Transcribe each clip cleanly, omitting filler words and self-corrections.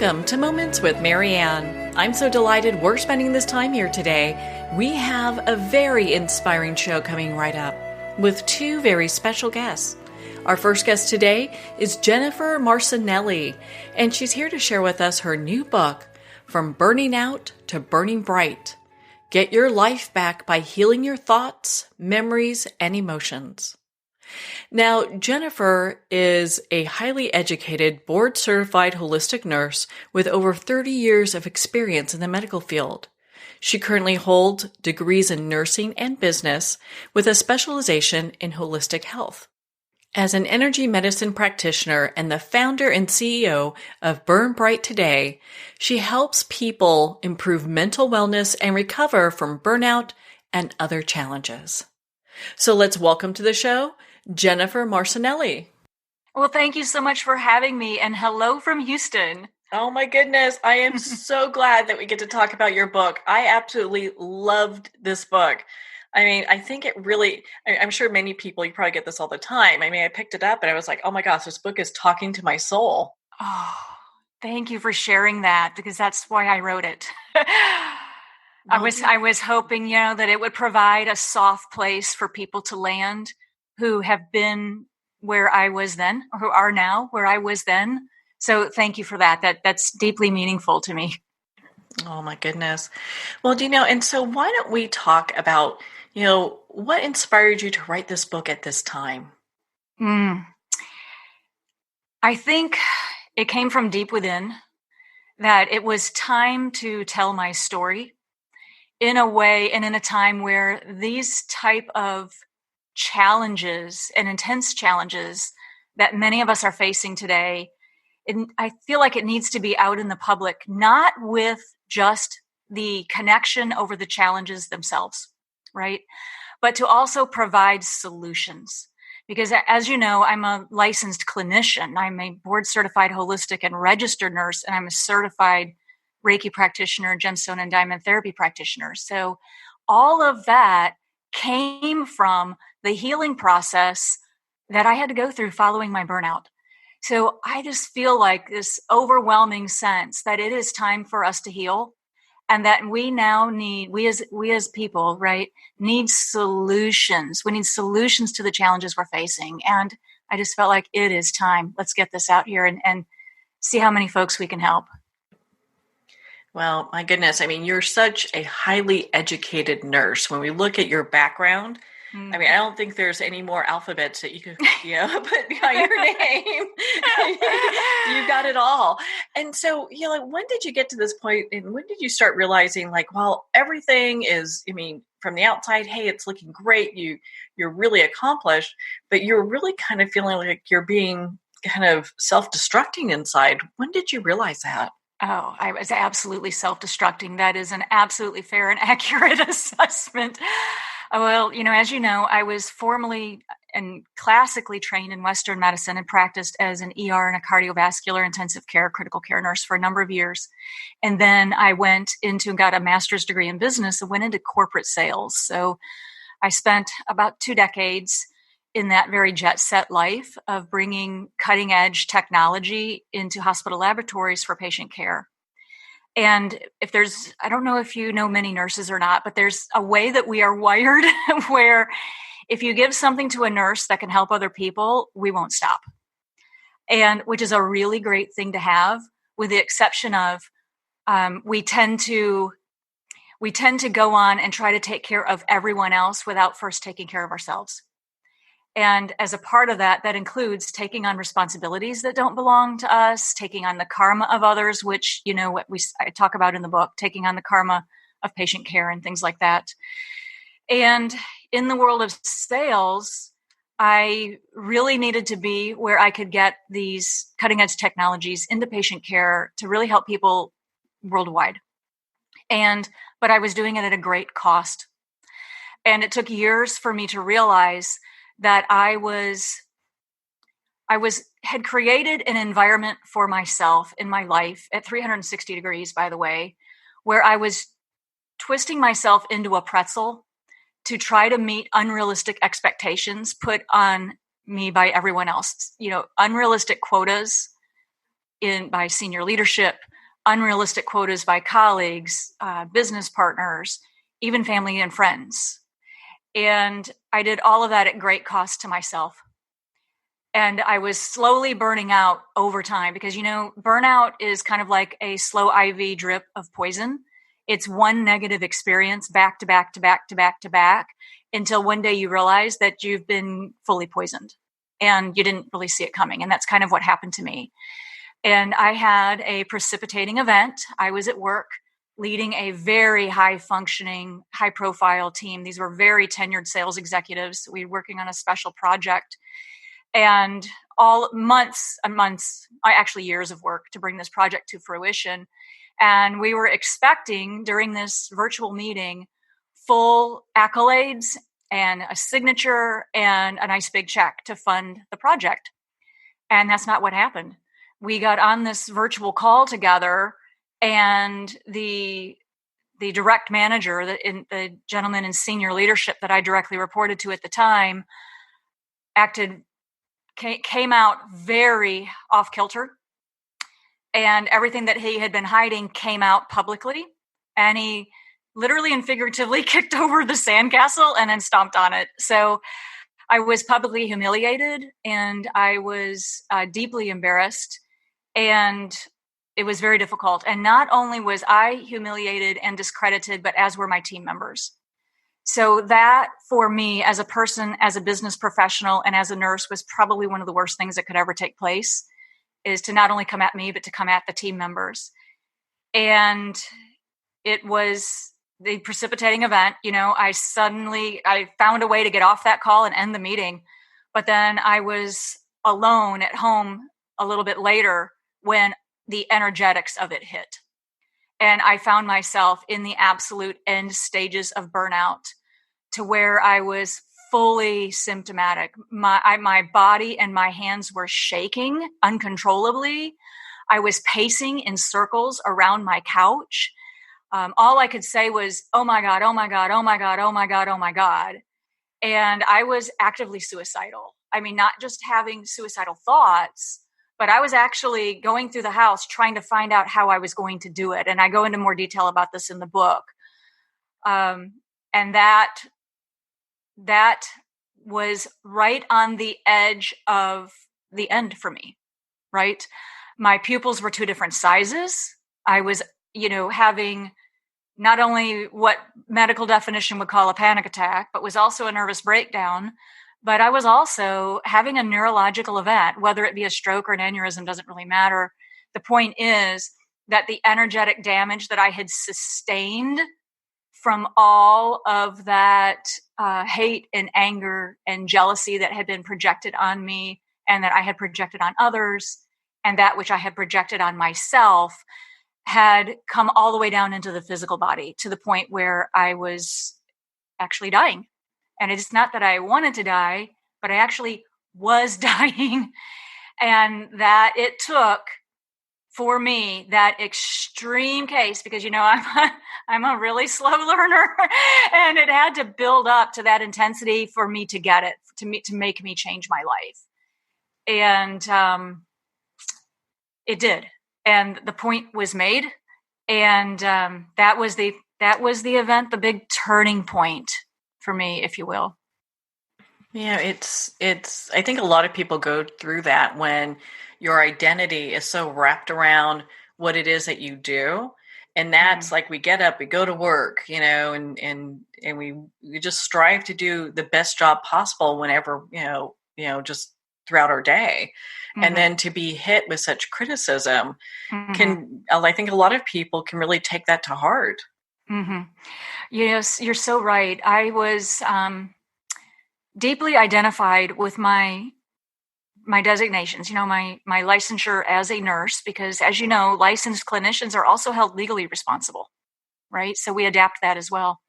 Welcome to Moments with Marianne. I'm so delighted we're spending this time here today. We have a very inspiring show coming right up with two very special guests. Our first guest today is Jennifer-Marcenelle, and she's here to share with us her new book, From Burning Out to Burning Bright. Get your life back by healing your thoughts, memories, and emotions. Now, Jennifer is a highly educated, board-certified holistic nurse with over 30 years of experience in the medical field. She currently holds degrees in nursing and business with a specialization in holistic health. As an energy medicine practitioner and the founder and CEO of Burn Bright Today, she helps people improve mental wellness and recover from burnout and other challenges. So let's welcome to the show, Jennifer-Marcenelle. Well, thank you so much for having me, and hello from Houston. Oh my goodness. I am so glad that we get to talk about your book. I absolutely loved this book. I mean, I think it really, I'm sure many people, you probably get this all the time. I mean, I picked it up and I was like, oh my gosh, this book is talking to my soul. Oh, thank you for sharing that, because that's why I wrote it. I was hoping, that it would provide a soft place for people to land who have been where I was then, or who are now where I was then. So thank you for that. That's deeply meaningful to me. Oh my goodness. Well, and so why don't we talk about, what inspired you to write this book at this time? I think it came from deep within, that it was time to tell my story in a way and in a time where these type of challenges and intense challenges that many of us are facing today, I feel like it needs to be out in the public, not with just the connection over the challenges themselves, right? But to also provide solutions. Because as you know, I'm a licensed clinician. I'm a board certified holistic and registered nurse, and I'm a certified Reiki practitioner, gemstone and diamond therapy practitioner. So all of that came from the healing process that I had to go through following my burnout. So I just feel like this overwhelming sense that it is time for us to heal, and that we now need, we as people, right, need solutions. We need solutions to the challenges we're facing. And I just felt like it is time. Let's get this out here and see how many folks we can help. Well, my goodness. I mean, you're such a highly educated nurse. When we look at your background, I mean, I don't think there's any more alphabets that you could, put behind your name. You got it all. And so, when did you get to this point, and when did you start realizing, everything is, from the outside, hey, it's looking great. You're really accomplished, but you're really kind of feeling like you're being kind of self-destructing inside. When did you realize that? Oh, I was absolutely self-destructing. That is an absolutely fair and accurate assessment. Well, as you know, I was formally and classically trained in Western medicine and practiced as an ER and a cardiovascular intensive care, critical care nurse for a number of years. And then I went into and got a master's degree in business and went into corporate sales. So I spent about 2 decades in that very jet set life of bringing cutting edge technology into hospital laboratories for patient care. And I don't know if you know many nurses or not, but there's a way that we are wired where if you give something to a nurse that can help other people, we won't stop. And which is a really great thing to have, with the exception of we tend to go on and try to take care of everyone else without first taking care of ourselves. And as a part of that includes taking on responsibilities that don't belong to us, taking on the karma of others, which, I talk about in the book, taking on the karma of patient care and things like that. And in the world of sales, I really needed to be where I could get these cutting edge technologies into patient care to really help people worldwide. But I was doing it at a great cost. And it took years for me to realize that I had created an environment for myself in my life at 360 degrees, by the way, where I was twisting myself into a pretzel to try to meet unrealistic expectations put on me by everyone else, unrealistic quotas by senior leadership, unrealistic quotas by colleagues, business partners, even family and friends. And I did all of that at great cost to myself. And I was slowly burning out over time because, burnout is kind of like a slow IV drip of poison. It's one negative experience back to back to back to back to back until one day you realize that you've been fully poisoned and you didn't really see it coming. And that's kind of what happened to me. And I had a precipitating event. I was at work leading a very high functioning, high profile team. These were very tenured sales executives. We were working on a special project. And all months and months, actually years of work to bring this project to fruition. And we were expecting during this virtual meeting full accolades and a signature and a nice big check to fund the project. And that's not what happened. We got on this virtual call together, and the direct manager, the gentleman in senior leadership that I directly reported to at the time, came out very off kilter, and everything that he had been hiding came out publicly, and he literally and figuratively kicked over the sandcastle and then stomped on it. So I was publicly humiliated, and I was deeply embarrassed, and it was very difficult. And not only was I humiliated and discredited, but as were my team members. So that, for me, as a person, as a business professional, and as a nurse, was probably one of the worst things that could ever take place, is to not only come at me, but to come at the team members. And it was the precipitating event. I found a way to get off that call and end the meeting. But then I was alone at home a little bit later when the energetics of it hit. And I found myself in the absolute end stages of burnout, to where I was fully symptomatic. My body and my hands were shaking uncontrollably. I was pacing in circles around my couch. All I could say was, oh my God, oh my God, oh my God, oh my God, oh my God. And I was actively suicidal. I mean, not just having suicidal thoughts, but I was actually going through the house trying to find out how I was going to do it. And I go into more detail about this in the book. And that was right on the edge of the end for me, right? My pupils were two different sizes. I was, having not only what medical definition would call a panic attack, but was also a nervous breakdown. But I was also having a neurological event, whether it be a stroke or an aneurysm, doesn't really matter. The point is that the energetic damage that I had sustained from all of that hate and anger and jealousy that had been projected on me, and that I had projected on others, and that which I had projected on myself, had come all the way down into the physical body, to the point where I was actually dying. And it's not that I wanted to die, but I actually was dying. And that it took, for me, that extreme case, because, I'm a really slow learner, and it had to build up to that intensity for me to get it, to make me change my life. And it did. And the point was made. And that was the event, the big turning point for me, if you will. Yeah, it's I think a lot of people go through that when your identity is so wrapped around what it is that you do. And that's like, we get up, we go to work, and we just strive to do the best job possible whenever, just throughout our day. Mm-hmm. And then to be hit with such criticism I think a lot of people can really take that to heart. Mm-hmm. Yes, you're so right. I was deeply identified with my designations, my licensure as a nurse, because, as you know, licensed clinicians are also held legally responsible, right? So we adapt that as well.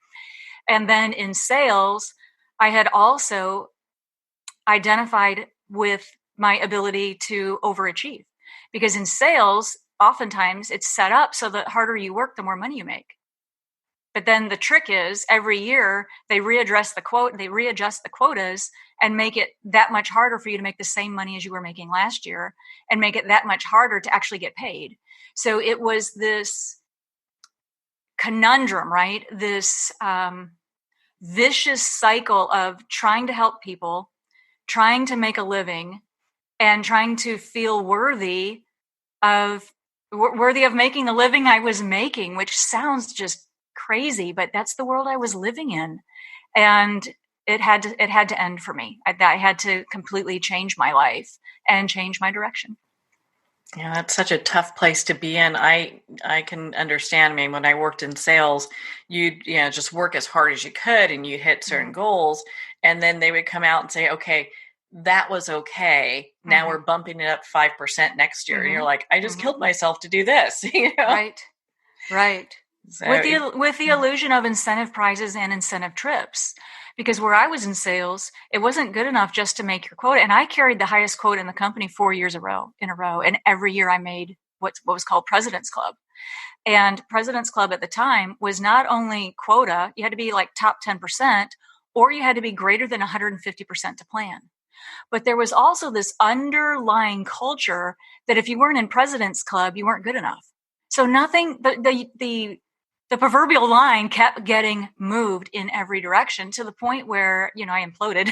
And then in sales, I had also identified with my ability to overachieve, because in sales, oftentimes it's set up so that the harder you work, the more money you make. But then the trick is, every year they readjust the quotas and make it that much harder for you to make the same money as you were making last year, and make it that much harder to actually get paid. So it was this conundrum, right? This vicious cycle of trying to help people, trying to make a living, and trying to feel worthy of making the living I was making, which sounds just crazy, but that's the world I was living in. And it had to end for me. I had to completely change my life and change my direction. Yeah, that's such a tough place to be in. I can understand. I mean, when I worked in sales, you'd just work as hard as you could, and you'd hit certain goals, and then they would come out and say, "Okay, that was okay. Now we're bumping it up 5% next year." And you're like, "I just killed myself to do this." Right. So, With the illusion of incentive prizes and incentive trips. Because where I was in sales, it wasn't good enough just to make your quota. And I carried the highest quota in the company 4 years in a row. And every year I made what was called President's Club. And President's Club at the time was not only quota, you had to be like top 10%, or you had to be greater than 150% to plan. But there was also this underlying culture that if you weren't in President's Club, you weren't good enough. So nothing, the proverbial line kept getting moved in every direction to the point where, I imploded.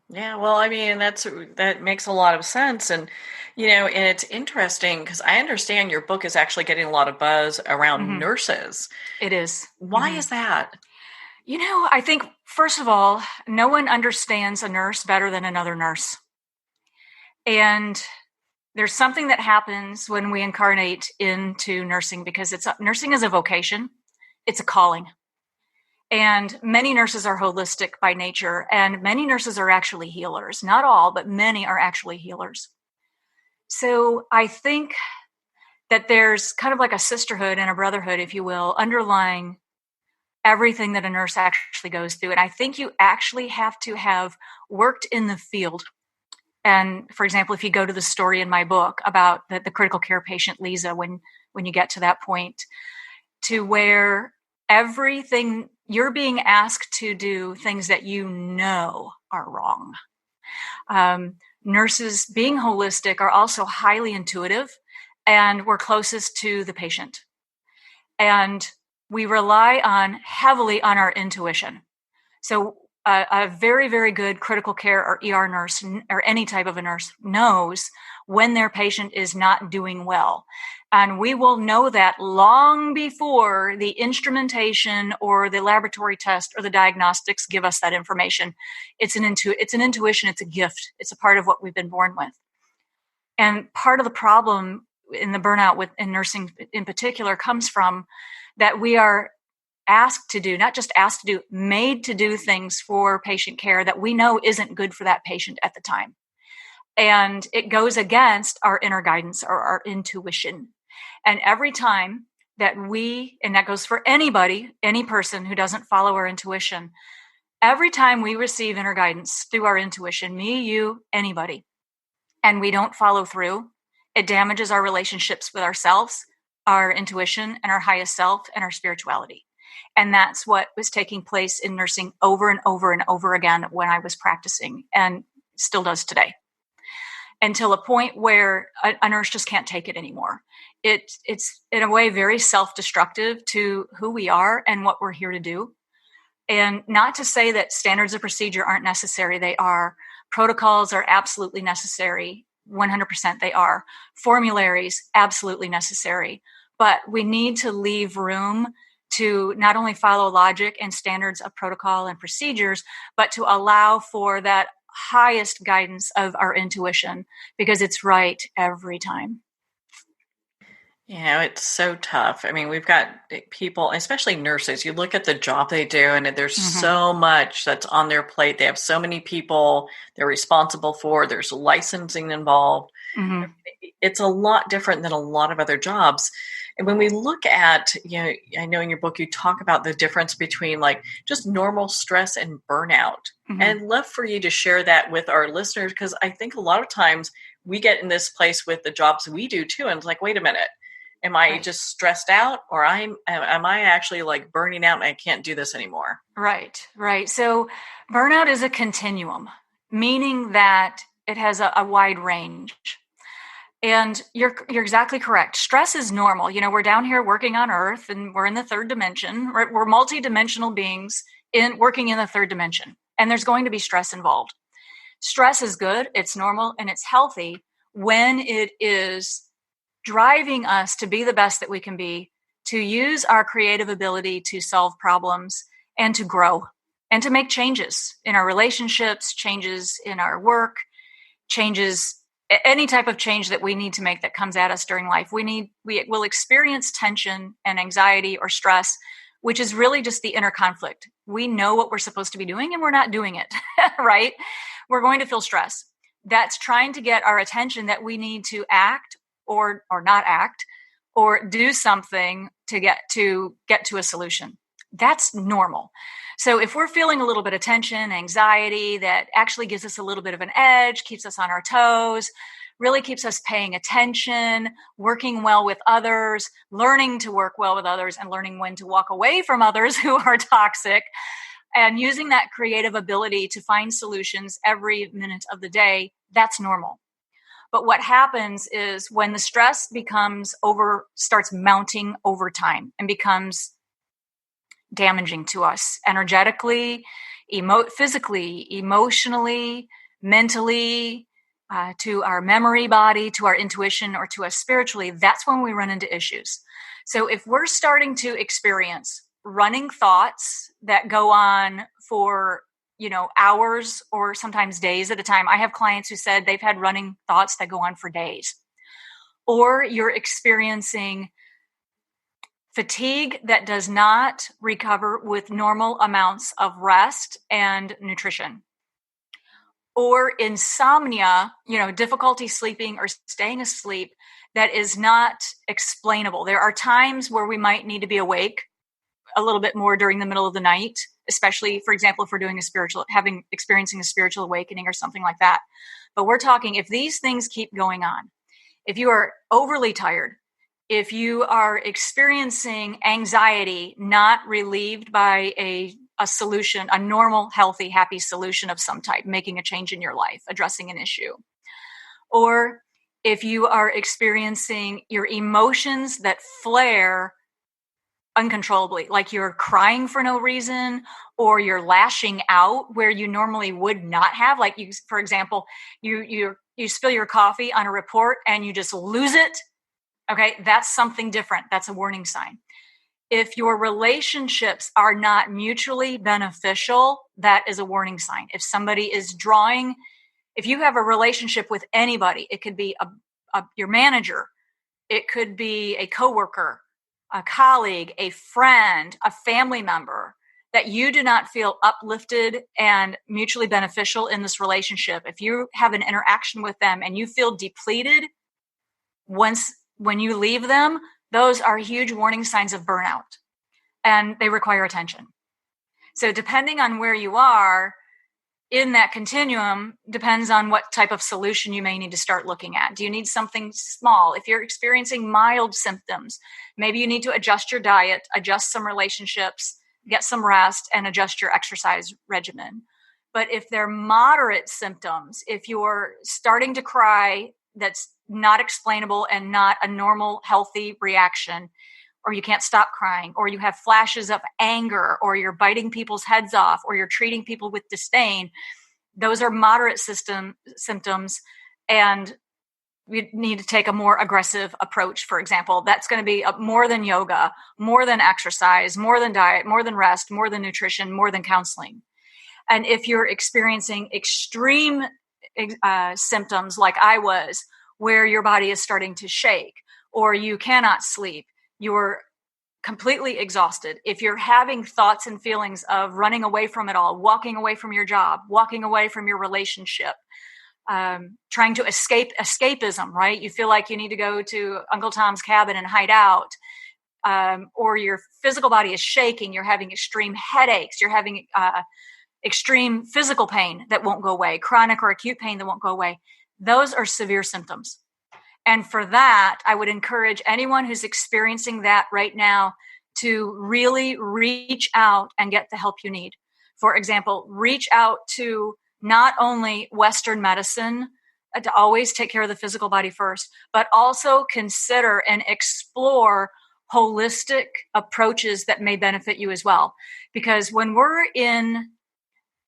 Yeah, well, I mean, that makes a lot of sense. And, and it's interesting because I understand your book is actually getting a lot of buzz around nurses. It is. Why is that? I think, first of all, no one understands a nurse better than another nurse. And there's something that happens when we incarnate into nursing because nursing is a vocation. It's a calling. And many nurses are holistic by nature, and many nurses are actually healers. Not all, but many are actually healers. So I think that there's kind of like a sisterhood and a brotherhood, if you will, underlying everything that a nurse actually goes through. And I think you actually have to have worked in the field. And for example, if you go to the story in my book about the critical care patient, Lisa, when you get to that point, to where everything you're being asked to do things that are wrong. Nurses, being holistic, are also highly intuitive, and we're closest to the patient. And we rely heavily on our intuition. So a very, very good critical care or ER nurse or any type of a nurse knows when their patient is not doing well. And we will know that long before the instrumentation or the laboratory test or the diagnostics give us that information. It's an intuition. It's a gift. It's a part of what we've been born with. And part of the problem in the burnout in nursing in particular comes from that we are asked to do, not just asked to do, made to do things for patient care that we know isn't good for that patient at the time. And it goes against our inner guidance or our intuition. And every time that and that goes for anybody, any person who doesn't follow our intuition, every time we receive inner guidance through our intuition, me, you, anybody, and we don't follow through, it damages our relationships with ourselves, our intuition, and our highest self, and our spirituality. And that's what was taking place in nursing over and over and over again when I was practicing, and still does today. Until a point where a nurse just can't take it anymore. It's in a way very self-destructive to who we are and what we're here to do. And not to say that standards of procedure aren't necessary. They are. Protocols are absolutely necessary. 100% they are. Formularies, absolutely necessary. But we need to leave room to not only follow logic and standards of protocol and procedures, but to allow for that highest guidance of our intuition, because it's right every time. It's so tough. I mean, we've got people, especially nurses, you look at the job they do and there's so much that's on their plate. They have so many people they're responsible for. There's licensing involved. It's a lot different than a lot of other jobs. And when we look at, I know in your book, you talk about the difference between like just normal stress and burnout. And I'd love for you to share that with our listeners, because I think a lot of times we get in this place with the jobs we do too. And it's like, wait a minute, am I just stressed out, or am I actually like burning out and I can't do this anymore? Right. So burnout is a continuum, meaning that it has a wide range. And you're exactly correct. Stress is normal. We're down here working on Earth, and we're in the third dimension. We're multidimensional beings working in the third dimension, and there's going to be stress involved. Stress is good, it's normal, and it's healthy when it is driving us to be the best that we can be, to use our creative ability to solve problems and to grow and to make changes in our relationships, changes in our work, changes, any type of change that we need to make that comes at us during life. We will experience tension and anxiety or stress, which is really just the inner conflict. We know what we're supposed to be doing and we're not doing it, right? We're going to feel stress. That's trying to get our attention that we need to act or not act or do something to get to a solution. That's normal. So if we're feeling a little bit of tension, anxiety, that actually gives us a little bit of an edge, keeps us on our toes, really keeps us paying attention, working well with others, learning to work well with others, and learning when to walk away from others who are toxic, and using that creative ability to find solutions every minute of the day, that's normal. But what happens is when the stress starts mounting over time and becomes damaging to us energetically, physically, emotionally, mentally, to our memory body, to our intuition, or to us spiritually, that's when we run into issues. So if we're starting to experience running thoughts that go on for hours or sometimes days at a time. I have clients who said they've had running thoughts that go on for days. Or you're experiencing fatigue that does not recover with normal amounts of rest and nutrition. Or insomnia, difficulty sleeping or staying asleep that is not explainable. There are times where we might need to be awake a little bit more during the middle of the night, especially, for example, if we're doing experiencing a spiritual awakening or something like that. But we're talking, if these things keep going on, if you are overly tired, if you are experiencing anxiety not relieved by a solution, a normal, healthy, happy solution of some type, making a change in your life, addressing an issue, or if you are experiencing your emotions that flare uncontrollably, like you're crying for no reason, or you're lashing out where you normally would not have, like you, for example, you spill your coffee on a report and you just lose it. Okay, that's something different. That's a warning sign. If your relationships are not mutually beneficial, that is a warning sign. If somebody is if you have a relationship with anybody, it could be your manager, it could be a coworker, a colleague, a friend, a family member, that you do not feel uplifted and mutually beneficial in this relationship. If you have an interaction with them and you feel depleted when you leave them, those are huge warning signs of burnout, and they require attention. So depending on where you are in that continuum depends on what type of solution you may need to start looking at. Do you need something small? If you're experiencing mild symptoms, maybe you need to adjust your diet, adjust some relationships, get some rest, and adjust your exercise regimen. But if they're moderate symptoms, if you're starting to cry that's not explainable and not a normal, healthy reaction, or you can't stop crying, or you have flashes of anger, or you're biting people's heads off, or you're treating people with disdain, those are moderate symptoms, and we need to take a more aggressive approach. For example, that's going to be more than yoga, more than exercise, more than diet, more than rest, more than nutrition, more than counseling. And if you're experiencing extreme symptoms like I was, where your body is starting to shake, or you cannot sleep, you're completely exhausted, if you're having thoughts and feelings of running away from it all, walking away from your job, walking away from your relationship, trying to escapism, right? You feel like you need to go to Uncle Tom's cabin and hide out, or your physical body is shaking, you're having extreme headaches, you're having extreme physical pain that won't go away, chronic or acute pain that won't go away. Those are severe symptoms. And for that, I would encourage anyone who's experiencing that right now to really reach out and get the help you need. For example, reach out to not only Western medicine to always take care of the physical body first, but also consider and explore holistic approaches that may benefit you as well. Because when we're in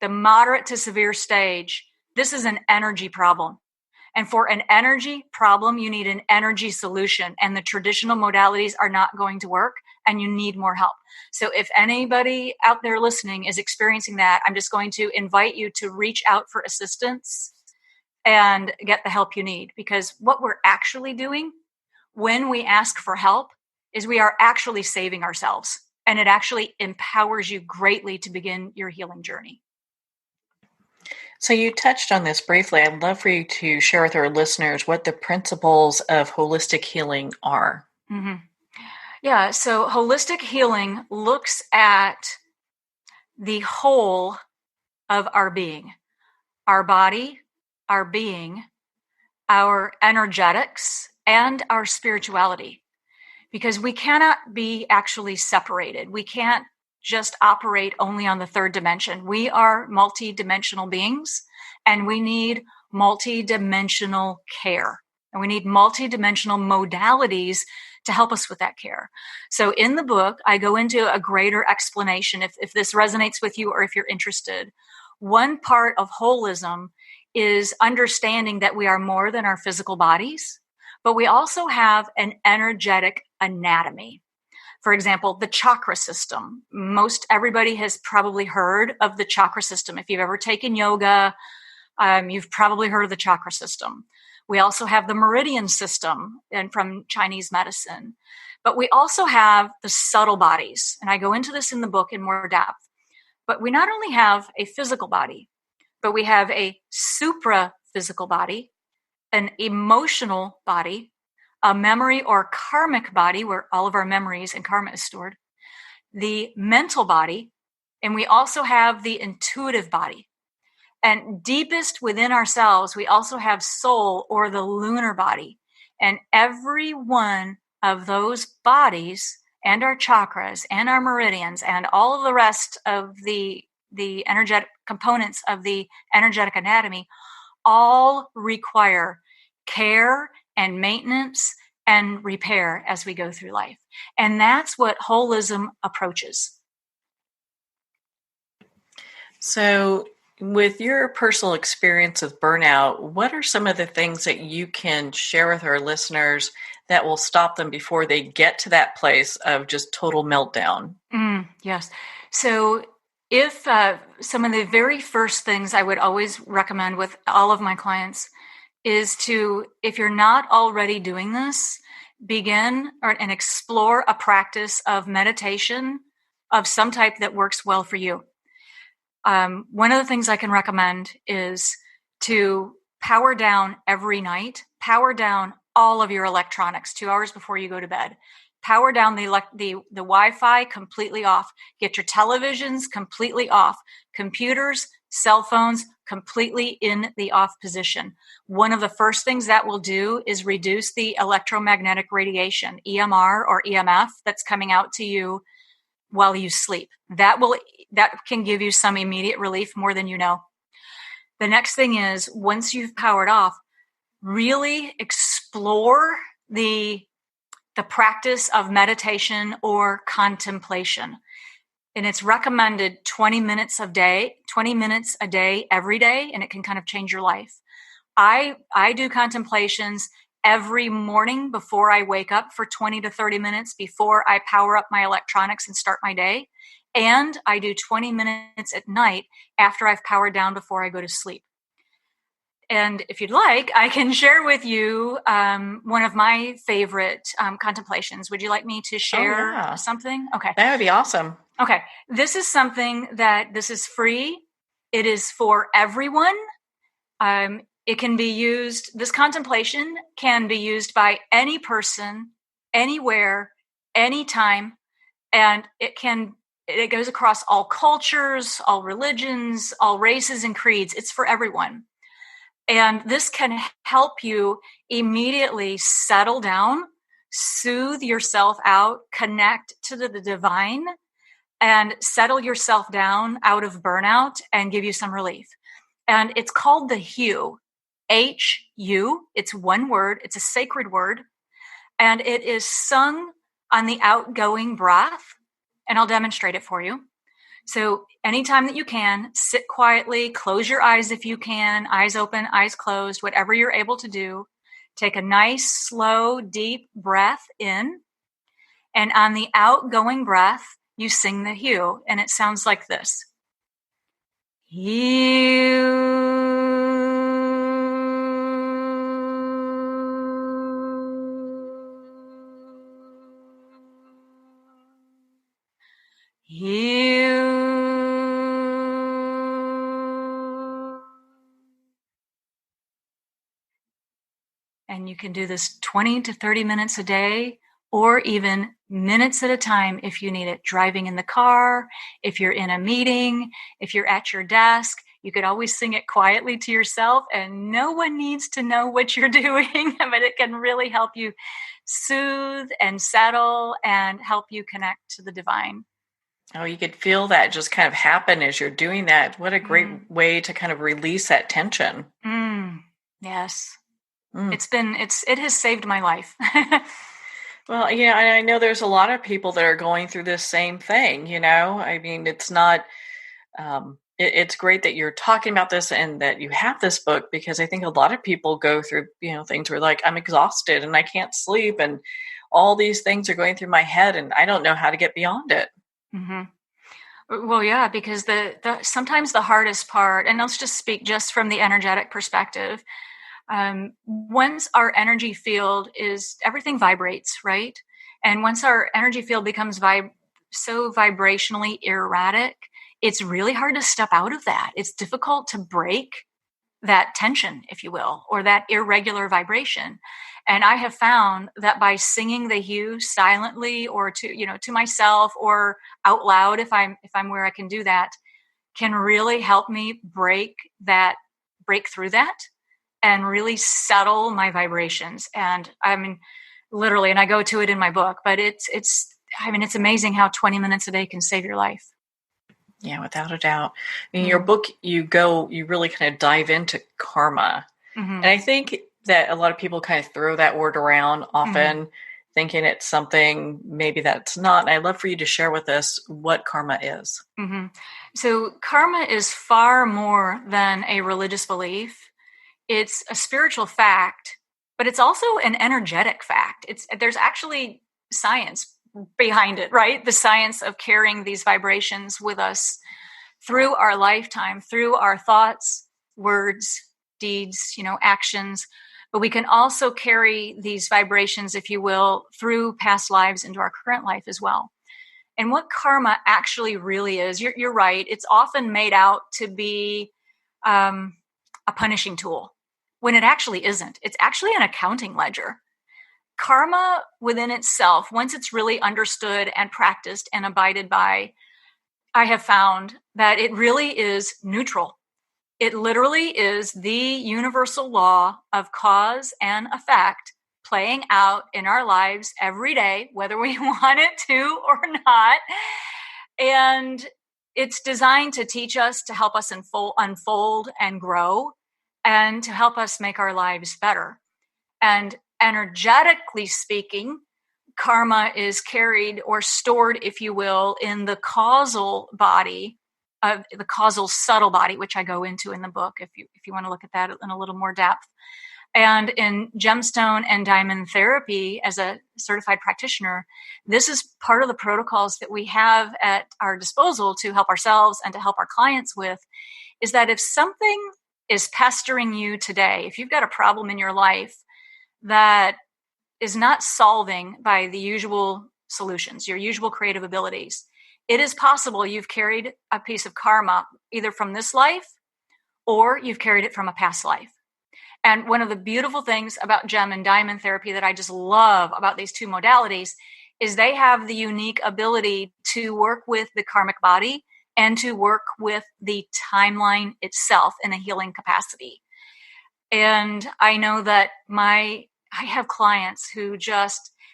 the moderate to severe stage, this is an energy problem. And for an energy problem, you need an energy solution. And the traditional modalities are not going to work, and you need more help. So if anybody out there listening is experiencing that, I'm just going to invite you to reach out for assistance and get the help you need. Because what we're actually doing when we ask for help is we are actually saving ourselves. And it actually empowers you greatly to begin your healing journey. So you touched on this briefly. I'd love for you to share with our listeners what the principles of holistic healing are. Mm-hmm. Yeah, so holistic healing looks at the whole of our being, our body, our being, our energetics, and our spirituality. Because we cannot be actually separated. We can't just operate only on the third dimension. We are multi-dimensional beings, and we need multi-dimensional care. And we need multi-dimensional modalities to help us with that care. So in the book, I go into a greater explanation if this resonates with you or if you're interested. One part of holism is understanding that we are more than our physical bodies, but we also have an energetic anatomy. For example, the chakra system. Most everybody has probably heard of the chakra system. If you've ever taken yoga, you've probably heard of the chakra system. We also have the meridian system and from Chinese medicine. But we also have the subtle bodies. And I go into this in the book in more depth. But we not only have a physical body, but we have a supra-physical body, an emotional body, a memory or karmic body where all of our memories and karma is stored, the mental body, and we also have the intuitive body. And deepest within ourselves, we also have soul or the lunar body. And every one of those bodies and our chakras and our meridians and all of the rest of the energetic components of the energetic anatomy all require care and maintenance and repair as we go through life. And that's what holism approaches. So with your personal experience with burnout, what are some of the things that you can share with our listeners that will stop them before they get to that place of just total meltdown? Yes. So if some of the very first things I would always recommend with all of my clients is to, if you're not already doing this, begin and explore a practice of meditation of some type that works well for you. One of the things I can recommend is to power down every night, power down all of your electronics 2 hours before you go to bed. Power down the Wi-Fi completely off. Get your televisions completely off. Computers, cell phones completely in the off position. One of the first things that will do is reduce the electromagnetic radiation, EMR or EMF, that's coming out to you while you sleep. That can give you some immediate relief, more than you know. The next thing is, once you've powered off, really explore the practice of meditation or contemplation. And it's recommended 20 minutes a day every day, and it can kind of change your life. I do contemplations every morning before I wake up for 20 to 30 minutes before I power up my electronics and start my day. And I do 20 minutes at night after I've powered down before I go to sleep. And if you'd like, I can share with you one of my favorite contemplations. Would you like me to share something? Okay. That would be awesome. Okay. This is something this is free. It is for everyone. It can be used, this contemplation can be used by any person, anywhere, anytime. And it goes across all cultures, all religions, all races and creeds. It's for everyone. And this can help you immediately settle down, soothe yourself out, connect to the divine, and settle yourself down out of burnout and give you some relief. And it's called the hue. HU. It's one word. It's a sacred word. And it is sung on the outgoing breath. And I'll demonstrate it for you. So anytime that you can, sit quietly, close your eyes if you can, eyes open, eyes closed, whatever you're able to do. Take a nice, slow, deep breath in. And on the outgoing breath, you sing the HU. And it sounds like this. HU. And you can do this 20 to 30 minutes a day, or even minutes at a time if you need it. Driving in the car, if you're in a meeting, if you're at your desk, you could always sing it quietly to yourself, and no one needs to know what you're doing, but it can really help you soothe and settle and help you connect to the divine. Oh, you could feel that just kind of happen as you're doing that. What a great way to kind of release that tension. Yes. It has saved my life. Well, yeah, I know there's a lot of people that are going through this same thing, I mean, it's not, it's great that you're talking about this and that you have this book, because I think a lot of people go through, things where like, I'm exhausted and I can't sleep and all these things are going through my head and I don't know how to get beyond it. Mm-hmm. Well, yeah, because sometimes the hardest part, and let's just speak just from the energetic perspective, once our energy field everything vibrates, right? And once our energy field becomes so vibrationally erratic, it's really hard to step out of that. It's difficult to break that tension, if you will, or that irregular vibration. And I have found that by singing the HU silently or to myself or out loud, if I'm where I can do that, can really help me break through that and really settle my vibrations. And I mean, literally, and I go to it in my book, but it's amazing how 20 minutes a day can save your life. Yeah, without a doubt. In your book, you really kind of dive into karma. And I think that a lot of people kind of throw that word around often, thinking it's something maybe that's not. And I'd love for you to share with us what karma is. So karma is far more than a religious belief. It's a spiritual fact, but it's also an energetic fact. There's actually science behind it, right? The science of carrying these vibrations with us through our lifetime, through our thoughts, words, deeds, actions. But we can also carry these vibrations, if you will, through past lives into our current life as well. And what karma actually really is, you're right, it's often made out to be a punishing tool, when it actually isn't. It's actually an accounting ledger. Karma within itself, once it's really understood and practiced and abided by, I have found that it really is neutral. It literally is the universal law of cause and effect playing out in our lives every day, whether we want it to or not. And it's designed to teach us, to help us unfold and grow, and to help us make our lives better. And energetically speaking, karma is carried or stored, if you will, in the causal body, the causal subtle body, which I go into in the book if you want to look at that in a little more depth. And in gemstone and diamond therapy, as a certified practitioner, this is part of the protocols that we have at our disposal to help ourselves and to help our clients with, is that if something is pestering you today, if you've got a problem in your life that is not solving by the usual solutions, your usual creative abilities, it is possible you've carried a piece of karma either from this life or you've carried it from a past life. And one of the beautiful things about gem and diamond therapy that I just love about these two modalities is they have the unique ability to work with the karmic body and to work with the timeline itself in a healing capacity. And I know that I have clients who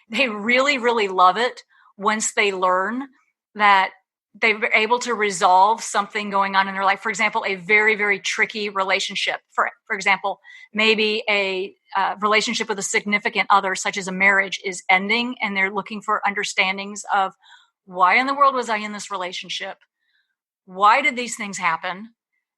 they really, really love it once they learn that they were able to resolve something going on in their life. For example, a very, very tricky relationship. For example, maybe a relationship with a significant other, such as a marriage, is ending, and they're looking for understandings of why in the world was I in this relationship? Why did these things happen?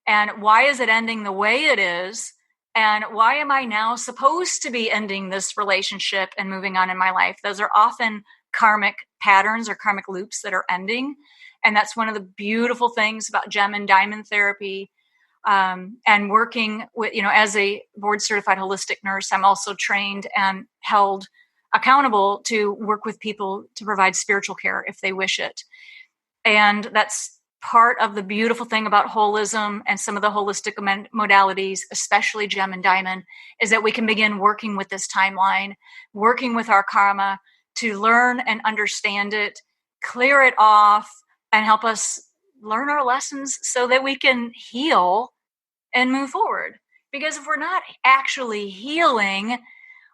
And why is it ending the way it is? And why am I now supposed to be ending this relationship and moving on in my life? Those are often karmic patterns or karmic loops that are ending. And that's one of the beautiful things about gem and diamond therapy, and working with, as a board certified holistic nurse, I'm also trained and held accountable to work with people to provide spiritual care if they wish it. And that's part of the beautiful thing about holism and some of the holistic modalities, especially gem and diamond, is that we can begin working with this timeline, working with our karma to learn and understand it, clear it off, and help us learn our lessons so that we can heal and move forward. Because if we're not actually healing,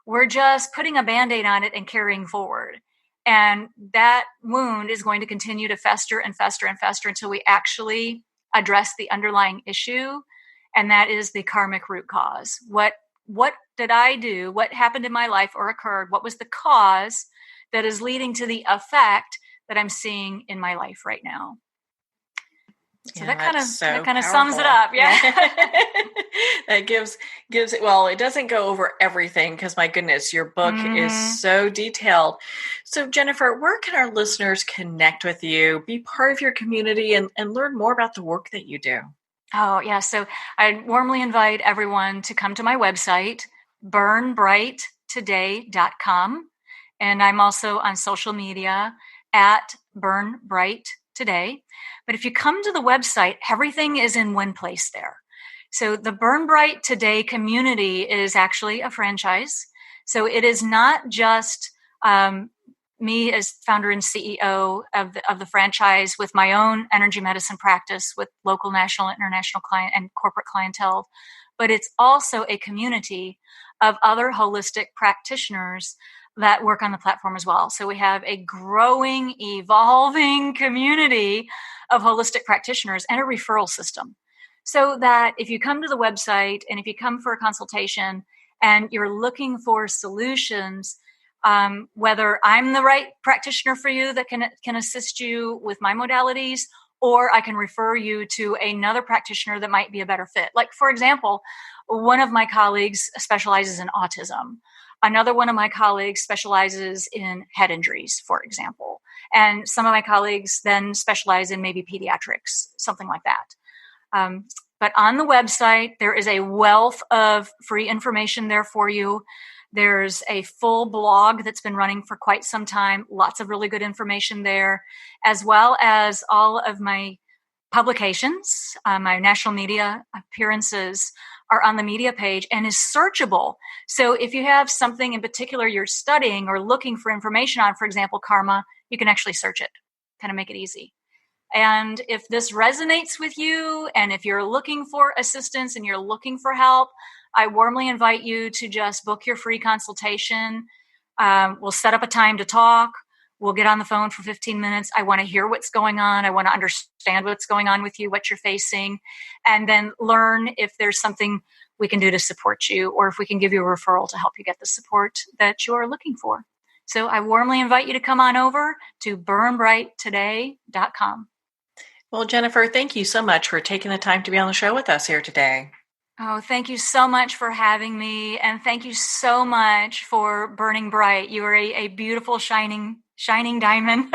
we're just putting a Band-Aid on it and carrying forward. And that wound is going to continue to fester and fester and fester until we actually address the underlying issue. And that is the karmic root cause. What did I do? What happened in my life or occurred? What was the cause that is leading to the effect that I'm seeing in my life right now? So that kind of sums it up. Yeah. That gives it, well, it doesn't go over everything because my goodness, your book is so detailed. So Jennifer, where can our listeners connect with you, be part of your community, and learn more about the work that you do? Oh, yeah. So I warmly invite everyone to come to my website, burnbrighttoday.com. And I'm also on social media at burnbrighttoday. But if you come to the website, everything is in one place there. So the Burn Bright Today community is actually a franchise. So it is not just me as founder and CEO of the franchise with my own energy medicine practice with local, national, international client and corporate clientele, but it's also a community of other holistic practitioners that work on the platform as well. So we have a growing, evolving community of holistic practitioners and a referral system. So that if you come to the website and if you come for a consultation and you're looking for solutions, whether I'm the right practitioner for you that can assist you with my modalities, or I can refer you to another practitioner that might be a better fit. Like, for example, one of my colleagues specializes in autism. Another one of my colleagues specializes in head injuries, for example. And some of my colleagues then specialize in maybe pediatrics, something like that. But on the website, there is a wealth of free information there for you. There's a full blog that's been running for quite some time. Lots of really good information there, as well as all of my publications. My national media appearances are on the media page and is searchable. So if you have something in particular you're studying or looking for information on, for example, karma, you can actually search it, kind of make it easy. And if this resonates with you, and if you're looking for assistance and you're looking for help, I warmly invite you to just book your free consultation. We'll set up a time to talk. We'll get on the phone for 15 minutes. I want to hear what's going on. I want to understand what's going on with you, what you're facing, and then learn if there's something we can do to support you, or if we can give you a referral to help you get the support that you're looking for. So I warmly invite you to come on over to burnbrighttoday.com. Well, Jennifer, thank you so much for taking the time to be on the show with us here today. Oh, thank you so much for having me. And thank you so much for burning bright. You are a beautiful, shining diamond.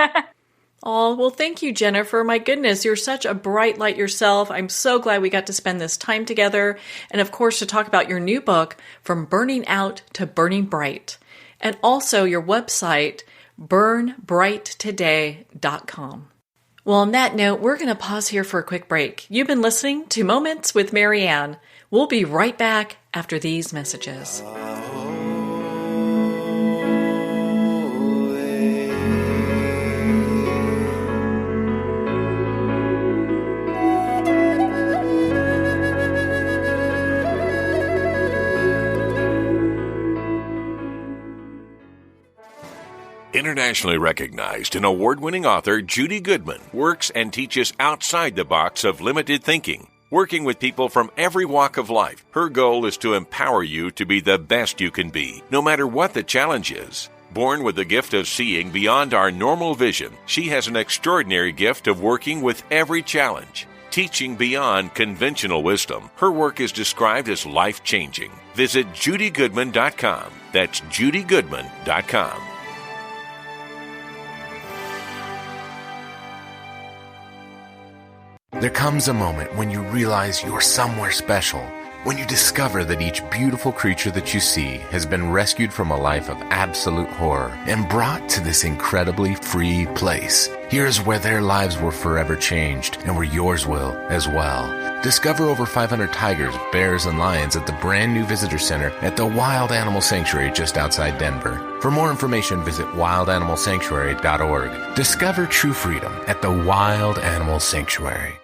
Oh, well, thank you, Jennifer. My goodness, you're such a bright light yourself. I'm so glad we got to spend this time together. And of course, to talk about your new book, From Burning Out to Burning Bright. And also your website, burnbrighttoday.com. Well, on that note, we're going to pause here for a quick break. You've been listening to Moments with Marianne. We'll be right back after these messages. Internationally recognized and award-winning author Judy Goodman works and teaches outside the box of limited thinking. Working with people from every walk of life, her goal is to empower you to be the best you can be, no matter what the challenge is. Born with the gift of seeing beyond our normal vision, she has an extraordinary gift of working with every challenge. Teaching beyond conventional wisdom, her work is described as life-changing. Visit judygoodman.com. That's judygoodman.com. There comes a moment when you realize you're somewhere special. When you discover that each beautiful creature that you see has been rescued from a life of absolute horror and brought to this incredibly free place. Here's where their lives were forever changed and where yours will as well. Discover over 500 tigers, bears, and lions at the brand new visitor center at the Wild Animal Sanctuary just outside Denver. For more information, visit wildanimalsanctuary.org. Discover true freedom at the Wild Animal Sanctuary.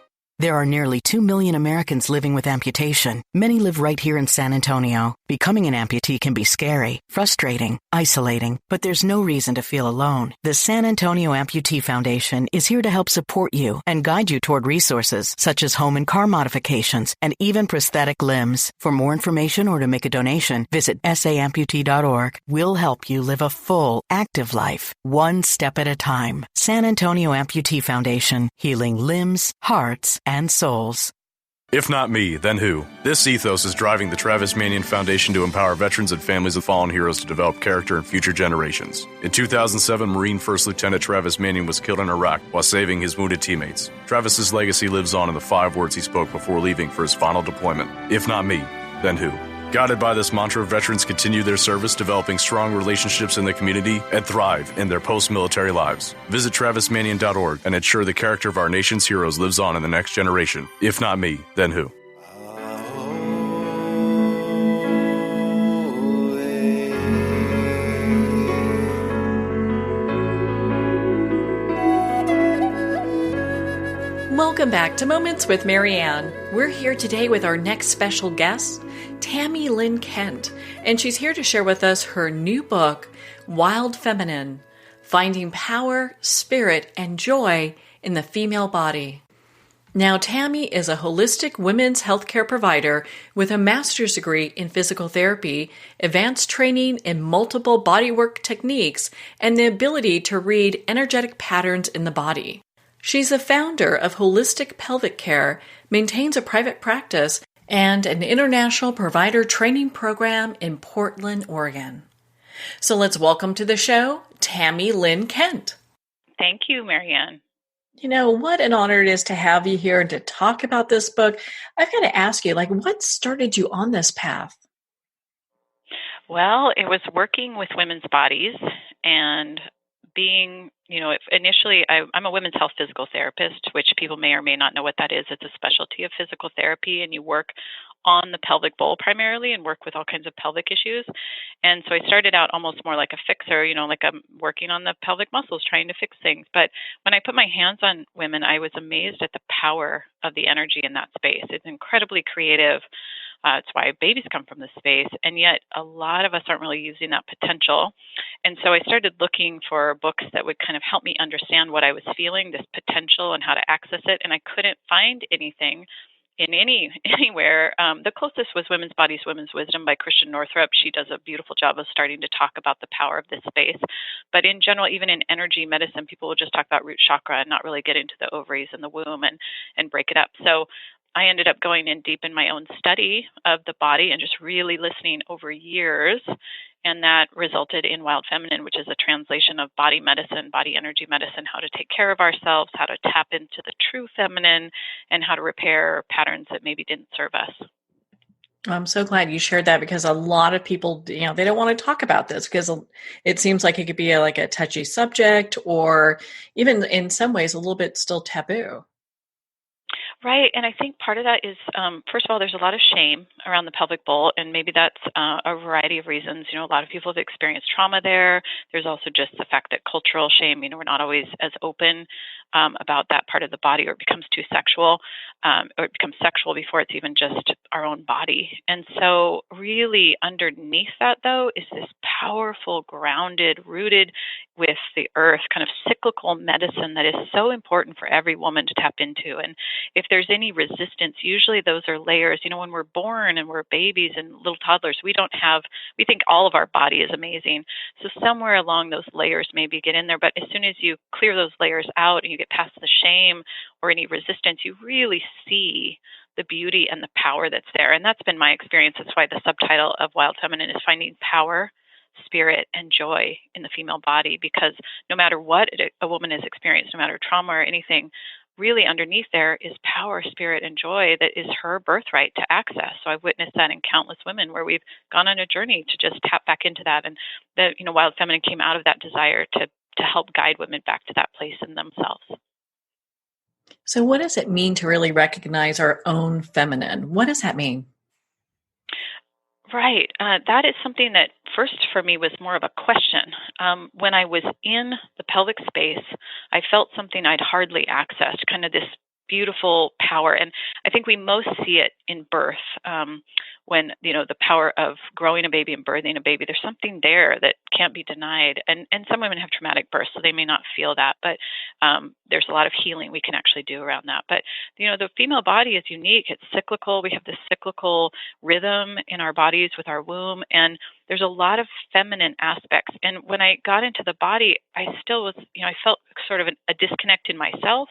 There are nearly 2 million Americans living with amputation. Many live right here in San Antonio. Becoming an amputee can be scary, frustrating, isolating, but there's no reason to feel alone. The San Antonio Amputee Foundation is here to help support you and guide you toward resources such as home and car modifications and even prosthetic limbs. For more information or to make a donation, visit saamputee.org. We'll help you live a full, active life, one step at a time. San Antonio Amputee Foundation, healing limbs, hearts, and souls. If not me, then who? This ethos is driving the Travis Manion Foundation to empower veterans and families of fallen heroes to develop character in future generations. In 2007, Marine First Lieutenant Travis Manion was killed in Iraq while saving his wounded teammates. Travis's legacy lives on in the 5 words he spoke before leaving for his final deployment. If not me, then who? Guided by this mantra, veterans continue their service, developing strong relationships in the community, and thrive in their post-military lives. Visit travismanion.org and ensure the character of our nation's heroes lives on in the next generation. If not me, then who? Welcome back to Moments with Marianne. We're here today with our next special guest, Tami-Lynn-Kent, and she's here to share with us her new book, Wild Feminine: Finding Power, Spirit, and Joy in the Female Body. Now, Tami is a holistic women's healthcare provider with a master's degree in physical therapy, advanced training in multiple bodywork techniques, and the ability to read energetic patterns in the body. She's a founder of Holistic Pelvic Care, maintains a private practice, and an international provider training program in Portland, Oregon. So let's welcome to the show, Tami-Lynn-Kent. Thank you, Marianne. You know, what an honor it is to have you here and to talk about this book. I've got to ask you, what started you on this path? Well, it was working with women's bodies and being, initially I'm a women's health physical therapist, which people may or may not know what that is. It's a specialty of physical therapy, and you work on the pelvic bowl primarily and work with all kinds of pelvic issues. And so I started out almost more like a fixer, like I'm working on the pelvic muscles, trying to fix things. But when I put my hands on women, I was amazed at the power of the energy in that space. It's incredibly creative. It's why babies come from this space. And yet a lot of us aren't really using that potential. And so I started looking for books that would kind of help me understand what I was feeling, this potential, and how to access it. And I couldn't find anything in anywhere. The closest was Women's Bodies, Women's Wisdom by Christian Northrup. She does a beautiful job of starting to talk about the power of this space. But in general, even in energy medicine, people will just talk about root chakra and not really get into the ovaries and the womb and break it up. So I ended up going in deep in my own study of the body and just really listening over years. And that resulted in Wild Feminine, which is a translation of body medicine, body energy medicine, how to take care of ourselves, how to tap into the true feminine, and how to repair patterns that maybe didn't serve us. I'm so glad you shared that, because a lot of people, they don't want to talk about this because it seems like it could be a touchy subject, or even in some ways a little bit still taboo. Right. And I think part of that is, first of all, there's a lot of shame around the pelvic bowl, and maybe that's a variety of reasons. A lot of people have experienced trauma there. There's also just the fact that cultural shame, we're not always as open about that part of the body, or it becomes too sexual, or it becomes sexual before it's even just our own body. And so really underneath that, though, is this powerful, grounded, rooted with the earth, kind of cyclical medicine that is so important for every woman to tap into. And if there's any resistance, usually those are layers. When we're born and we're babies and little toddlers, we think all of our body is amazing. So somewhere along those layers maybe get in there. But as soon as you clear those layers out and you get past the shame or any resistance, you really see the beauty and the power that's there. And that's been my experience. That's why the subtitle of Wild Feminine is Finding Power, Spirit, and Joy in the Female Body, because no matter what a woman has experienced, no matter trauma or anything, really underneath there is power, spirit, and joy that is her birthright to access. So I've witnessed that in countless women where we've gone on a journey to just tap back into that. And the Wild Feminine came out of that desire to help guide women back to that place in themselves. So what does it mean to really recognize our own feminine? What does that mean? Right. That is something that first for me was more of a question. When I was in the pelvic space, I felt something I'd hardly accessed, kind of this beautiful power. And I think we most see it in birth, when, the power of growing a baby and birthing a baby. There's something there that can't be denied. And some women have traumatic births, so they may not feel that. But there's a lot of healing we can actually do around that. But, the female body is unique. It's cyclical. We have this cyclical rhythm in our bodies with our womb. And there's a lot of feminine aspects. And when I got into the body, I still was, I felt sort of a disconnect in myself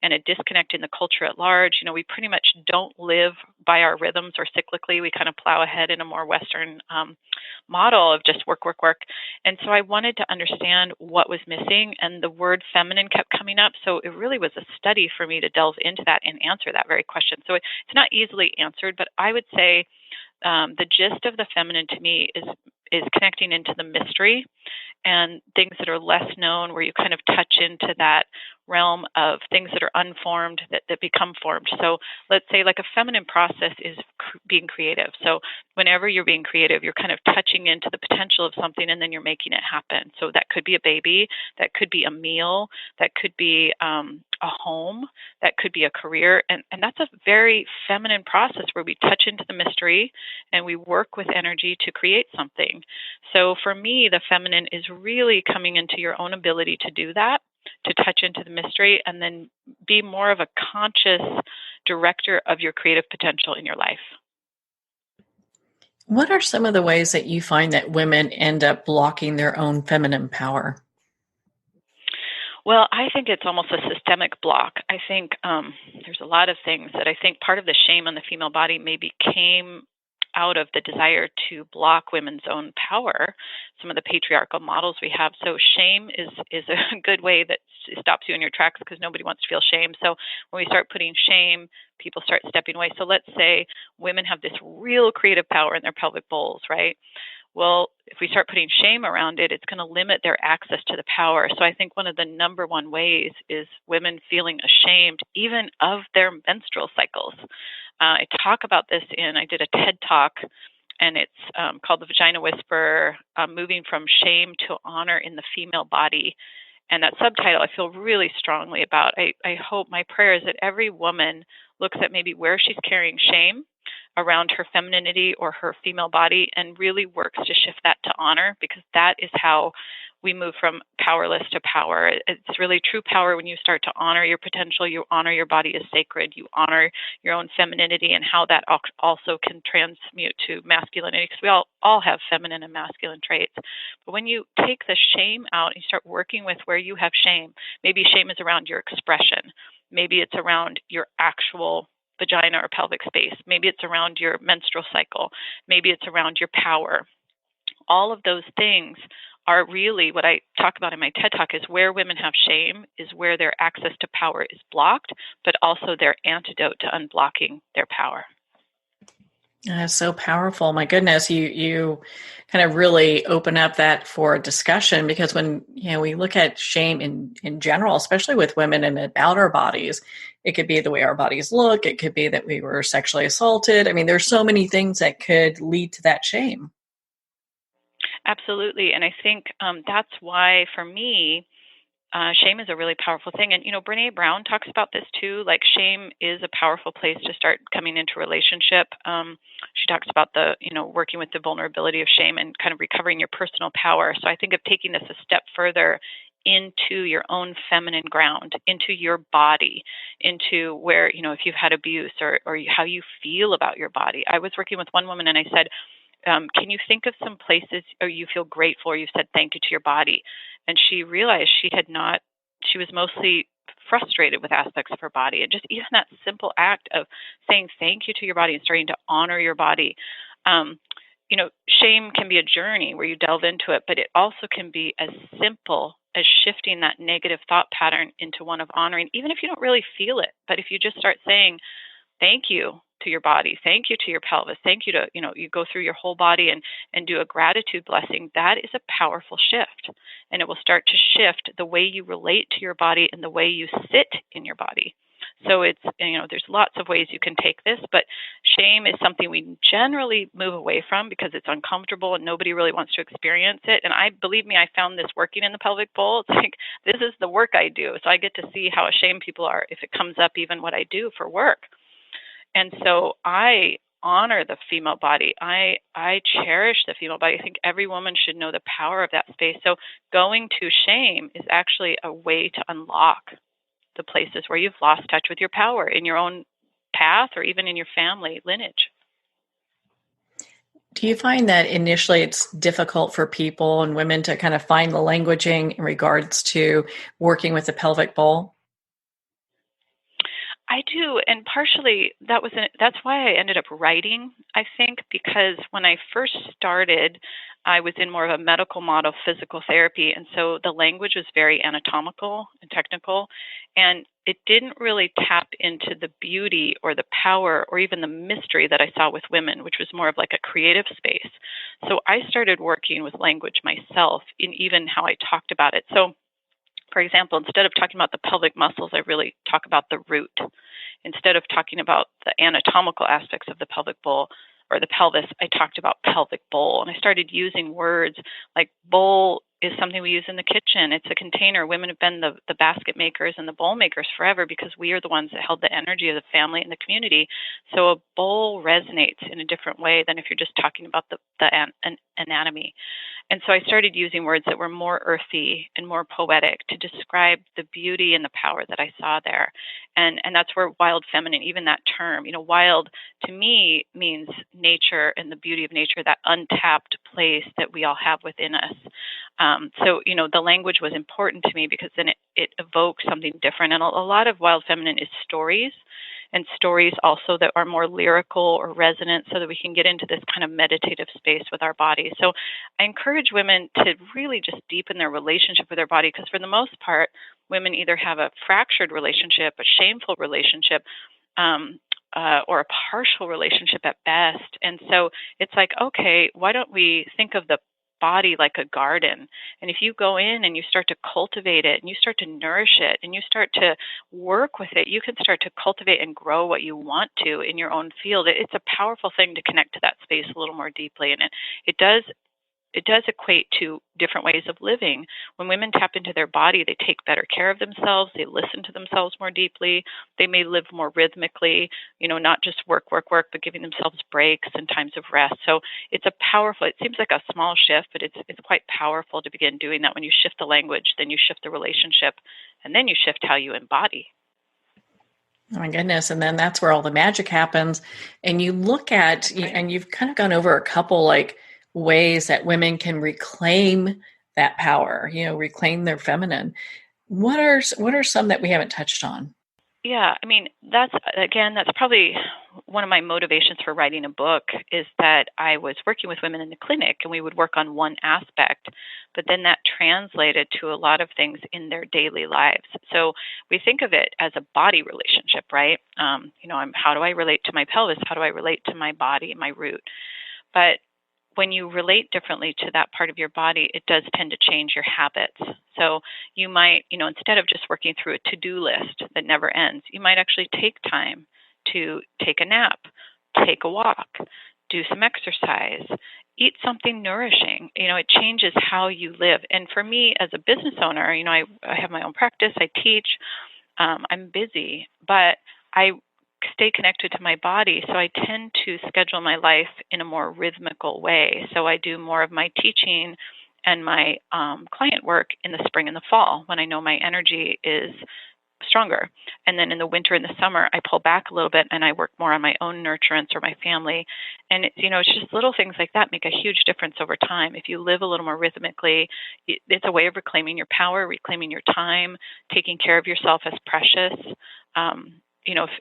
and a disconnect in the culture at large. We pretty much don't live by our rhythms or cyclically. We kind of plow ahead in a more Western model of just work, work, work. And so I wanted to understand what was missing, and the word feminine kept coming up. So it really was a study for me to delve into that and answer that very question. So it's not easily answered, but I would say the gist of the feminine to me is connecting into the mystery and things that are less known, where you kind of touch into that realm of things that are unformed that become formed. So let's say like a feminine process is being creative. So whenever you're being creative, you're kind of touching into the potential of something and then you're making it happen. So that could be a baby, that could be a meal, that could be a home, that could be a career. And that's a very feminine process where we touch into the mystery and we work with energy to create something. So for me, the feminine is really coming into your own ability to do that, to touch into the mystery, and then be more of a conscious director of your creative potential in your life. What are some of the ways that you find that women end up blocking their own feminine power? Well, I think it's almost a systemic block. I think there's a lot of things that I think part of the shame on the female body maybe came out of the desire to block women's own power, some of the patriarchal models we have. So shame is a good way that stops you in your tracks, because nobody wants to feel shame. So when we start putting shame, people start stepping away. So let's say women have this real creative power in their pelvic bowls, right? Well, if we start putting shame around it, it's going to limit their access to the power. So I think one of the number one ways is women feeling ashamed even of their menstrual cycles. I talk about this I did a TED Talk, and it's called The Vagina Whisperer, Moving from Shame to Honor in the Female Body. And that subtitle I feel really strongly about. I hope, my prayer is that every woman looks at maybe where she's carrying shame around her femininity or her female body and really works to shift that to honor, because that is how we move from powerless to power. It's really true power when you start to honor your potential. You honor your body as sacred. You honor your own femininity and how that also can transmute to masculinity, because we all have feminine and masculine traits. But when you take the shame out and you start working with where you have shame, maybe shame is around your expression. Maybe it's around your actual vagina or pelvic space. Maybe it's around your menstrual cycle. Maybe it's around your power. All of those things are really what I talk about in my TED Talk, is where women have shame is where their access to power is blocked, but also their antidote to unblocking their power. That's so powerful. My goodness, you kind of really open up that for discussion, because when we look at shame in general, especially with women and about our bodies, It could be the way our bodies look. It could be that we were sexually assaulted. I mean, there's so many things that could lead to that shame. Absolutely. And I think that's why, for me, shame is a really powerful thing. And, Brene Brown talks about this too. Like, shame is a powerful place to start coming into relationship. She talks about working with the vulnerability of shame and kind of recovering your personal power. So I think of taking this a step further into your own feminine ground, into your body, into where, if you've had abuse or how you feel about your body. I was working with one woman and I said, can you think of some places or you feel grateful or you've said thank you to your body? And she realized she was mostly frustrated with aspects of her body. And just even that simple act of saying thank you to your body and starting to honor your body. Shame can be a journey where you delve into it, but it also can be as simple as shifting that negative thought pattern into one of honoring, even if you don't really feel it. But if you just start saying thank you to your body, thank you to your pelvis, thank you to, you go through your whole body and do a gratitude blessing, that is a powerful shift. And it will start to shift the way you relate to your body and the way you sit in your body. So it's, there's lots of ways you can take this, but shame is something we generally move away from because it's uncomfortable and nobody really wants to experience it. And believe me, I found this working in the pelvic bowl. It's like, this is the work I do. So I get to see how ashamed people are if it comes up, even what I do for work. And so I honor the female body. I cherish the female body. I think every woman should know the power of that space. So going to shame is actually a way to unlock the places where you've lost touch with your power in your own path or even in your family lineage. Do you find that initially it's difficult for people and women to kind of find the languaging in regards to working with the pelvic bowl? I do, and partially that's why I ended up writing, I think, because when I first started, I was in more of a medical model physical therapy, and so the language was very anatomical and technical, and it didn't really tap into the beauty or the power or even the mystery that I saw with women, which was more of like a creative space. So I started working with language myself in even how I talked about it. So, for example, instead of talking about the pelvic muscles, I really talk about the root. Instead of talking about the anatomical aspects of the pelvic bowl or the pelvis, I talked about pelvic bowl. And I started using words like bowl is something we use in the kitchen. It's a container. Women have been the basket makers and the bowl makers forever because we are the ones that held the energy of the family and the community. So a bowl resonates in a different way than if you're just talking about the anatomy. And so I started using words that were more earthy and more poetic to describe the beauty and the power that I saw there. And that's where wild feminine, even that term, wild to me means nature and the beauty of nature, that untapped place that we all have within us. So the language was important to me because then it evokes something different. And a lot of wild feminine is stories, and stories also that are more lyrical or resonant so that we can get into this kind of meditative space with our body. So I encourage women to really just deepen their relationship with their body because for the most part, women either have a fractured relationship, a shameful relationship, or a partial relationship at best. And so it's like, okay, why don't we think of the body like a garden? And if you go in and you start to cultivate it and you start to nourish it and you start to work with it, you can start to cultivate and grow what you want to in your own field. It's a powerful thing to connect to that space a little more deeply. And it does equate to different ways of living. When women tap into their body, they take better care of themselves. They listen to themselves more deeply. They may live more rhythmically, not just work, but giving themselves breaks and times of rest. So it seems like a small shift, but it's quite powerful to begin doing that. When you shift the language, then you shift the relationship, and then you shift how you embody. Oh my goodness. And then that's where all the magic happens. And you look at, and you've kind of gone over a couple ways that women can reclaim that power, reclaim their feminine. What are some that we haven't touched on? Yeah, I mean, that's probably one of my motivations for writing a book is that I was working with women in the clinic and we would work on one aspect, but then that translated to a lot of things in their daily lives. So we think of it as a body relationship, right? How do I relate to my pelvis? How do I relate to my body and my root? But when you relate differently to that part of your body, it does tend to change your habits. So you might, instead of just working through a to-do list that never ends, you might actually take time to take a nap, take a walk, do some exercise, eat something nourishing. It changes how you live. And for me as a business owner, I have my own practice, I teach, I'm busy, but I stay connected to my body. So I tend to schedule my life in a more rhythmical way. So I do more of my teaching and my client work in the spring and the fall when I know my energy is stronger. And then in the winter and the summer, I pull back a little bit and I work more on my own nurturance or my family. And it's just little things like that make a huge difference over time. If you live a little more rhythmically, it's a way of reclaiming your power, reclaiming your time, taking care of yourself as precious.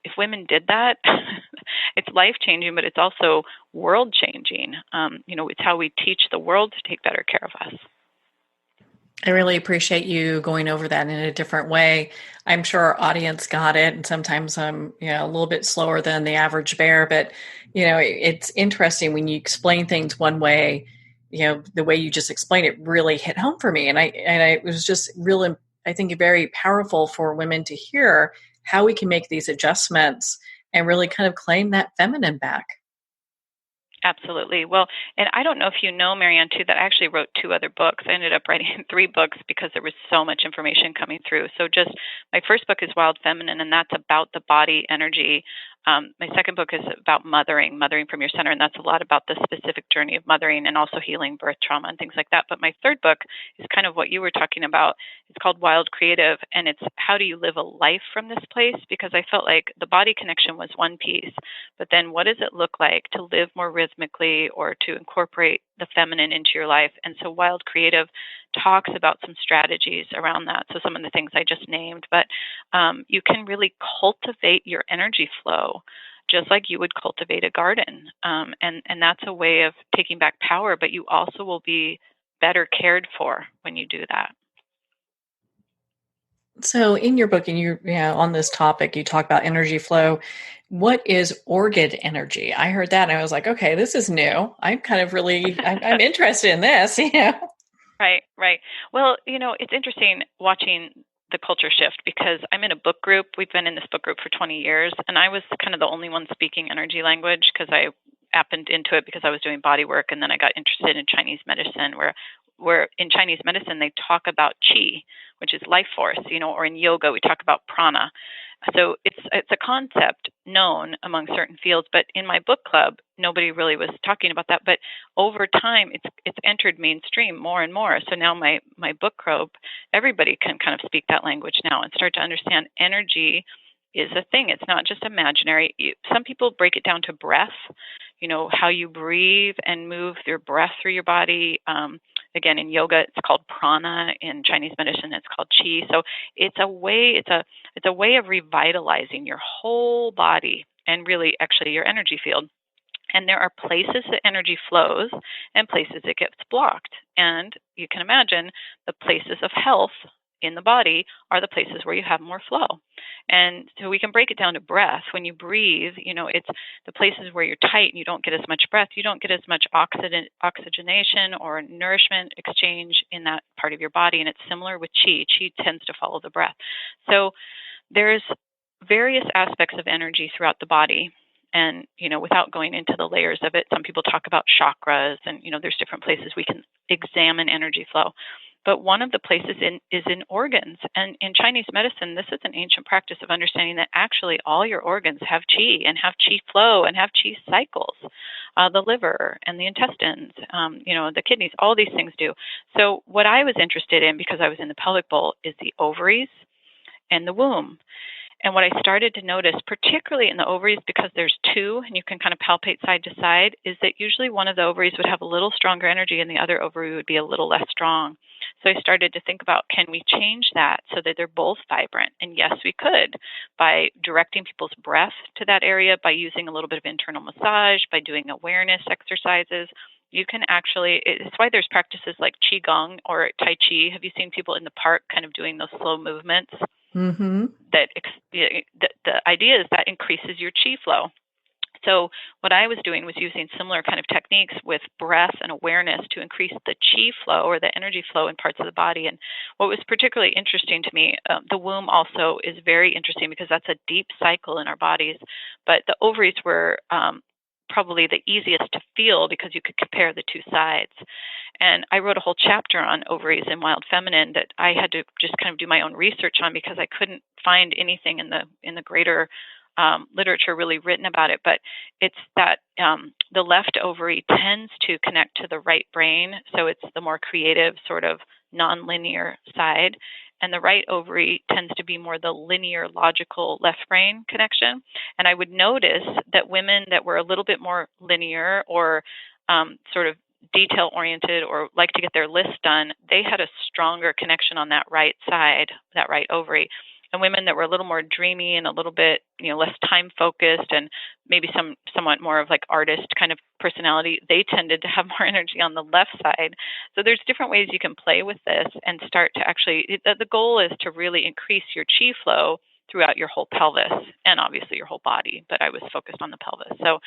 If women did that, it's life-changing, but it's also world-changing. It's how we teach the world to take better care of us. I really appreciate you going over that in a different way. I'm sure our audience got it, and sometimes I'm, a little bit slower than the average bear, but, it's interesting when you explain things one way, the way you just explained it really hit home for me. And it was just really, I think, very powerful for women to hear how we can make these adjustments and really kind of claim that feminine back. Absolutely. Well, and I don't know if you know, Marianne, too, that I actually wrote 2 other books. I ended up writing 3 books because there was so much information coming through. So just my first book is Wild Feminine, and that's about the body energy. My second book is about mothering from your center, and that's a lot about the specific journey of mothering and also healing birth trauma and things like that. But my third book is kind of what you were talking about. It's called Wild Creative, and it's how do you live a life from this place? Because I felt like the body connection was one piece, but then what does it look like to live more rhythmically or to incorporate the feminine into your life? And so Wild Creative talks about some strategies around that. So some of the things I just named, but you can really cultivate your energy flow just like you would cultivate a garden. And that's a way of taking back power, but you also will be better cared for when you do that. So in your book, and you on this topic, you talk about energy flow. What is organ energy? I heard that and I was like, okay, this is new. I'm kind of really, I'm interested in this. Right. Well, it's interesting watching the culture shift because I'm in a book group. We've been in this book group for 20 years, and I was kind of the only one speaking energy language because I happened into it because I was doing body work, and then I got interested in Chinese medicine, where in Chinese medicine they talk about qi, which is life force, or in yoga we talk about prana. So it's a concept known among certain fields, but in my book club, nobody really was talking about that. But over time, it's entered mainstream more and more. So now my book club, everybody can kind of speak that language now and start to understand energy is a thing. It's not just imaginary. Some people break it down to breath, how you breathe and move your breath through your body. Again, in yoga, it's called prana. In Chinese medicine, it's called qi. So it's a way of revitalizing your whole body and really actually your energy field. And there are places that energy flows and places it gets blocked. And you can imagine the places of health in the body are the places where you have more flow. And so we can break it down to breath. When you breathe, it's the places where you're tight and you don't get as much breath, you don't get as much oxygenation or nourishment exchange in that part of your body. And it's similar with qi. Qi tends to follow the breath. So there's various aspects of energy throughout the body. And, without going into the layers of it, some people talk about chakras and, there's different places we can examine energy flow. But one of the places is in organs. And in Chinese medicine, this is an ancient practice of understanding that actually all your organs have qi and have qi flow and have qi cycles. The liver and the intestines, the kidneys, all these things do. So what I was interested in, because I was in the pelvic bowl, is the ovaries and the womb. And what I started to notice, particularly in the ovaries, because there's 2, and you can kind of palpate side to side, is that usually one of the ovaries would have a little stronger energy and the other ovary would be a little less strong. So I started to think about, can we change that so that they're both vibrant? And yes, we could, by directing people's breath to that area, by using a little bit of internal massage, by doing awareness exercises. You can actually, it's why there's practices like Qigong or Tai Chi. Have you seen people in the park kind of doing those slow movements? Mm-hmm. The idea is that increases your qi flow. So what I was doing was using similar kind of techniques with breath and awareness to increase the chi flow, or the energy flow, in parts of the body. And what was particularly interesting to me, the womb also is very interesting because that's a deep cycle in our bodies. But the ovaries were probably the easiest to feel because you could compare the two sides. And I wrote a whole chapter on ovaries in Wild Feminine that I had to just kind of do my own research on because I couldn't find anything in the greater literature really written about it. But it's that the left ovary tends to connect to the right brain, so it's the more creative, sort of nonlinear side, and the right ovary tends to be more the linear, logical left brain connection. And I would notice that women that were a little bit more linear, or sort of detail oriented, or like to get their list done, they had a stronger connection on that right side, that right ovary. And women that were a little more dreamy and a little bit, less time focused, and maybe somewhat more of like artist kind of personality, they tended to have more energy on the left side. So there's different ways you can play with this and start to actually, the goal is to really increase your chi flow throughout your whole pelvis and obviously your whole body, but I was focused on the pelvis. So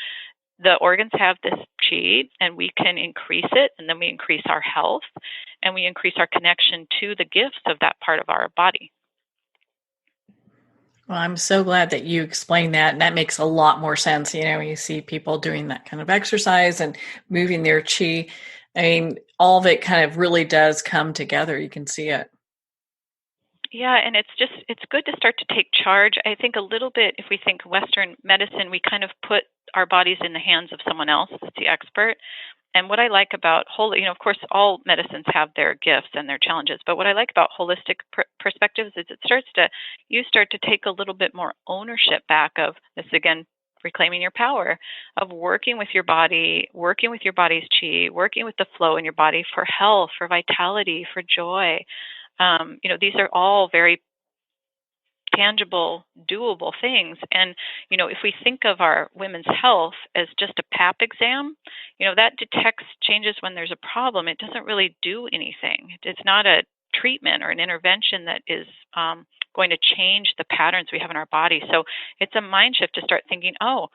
the organs have this chi, and we can increase it, and then we increase our health, and we increase our connection to the gifts of that part of our body. Well, I'm so glad that you explained that. And that makes a lot more sense. When you see people doing that kind of exercise and moving their chi, I mean, all of it kind of really does come together. You can see it. Yeah, and it's good to start to take charge. I think a little bit, if we think Western medicine, we kind of put our bodies in the hands of someone else that's the expert. And what I like about of course, all medicines have their gifts and their challenges. But what I like about holistic perspectives is you start to take a little bit more ownership back of this, again, reclaiming your power of working with your body, working with your body's chi, working with the flow in your body for health, for vitality, for joy. These are all very tangible, doable things. And, if we think of our women's health as just a pap exam, that detects changes when there's a problem. It doesn't really do anything. It's not a treatment or an intervention that is going to change the patterns we have in our body. So it's a mind shift to start thinking, oh,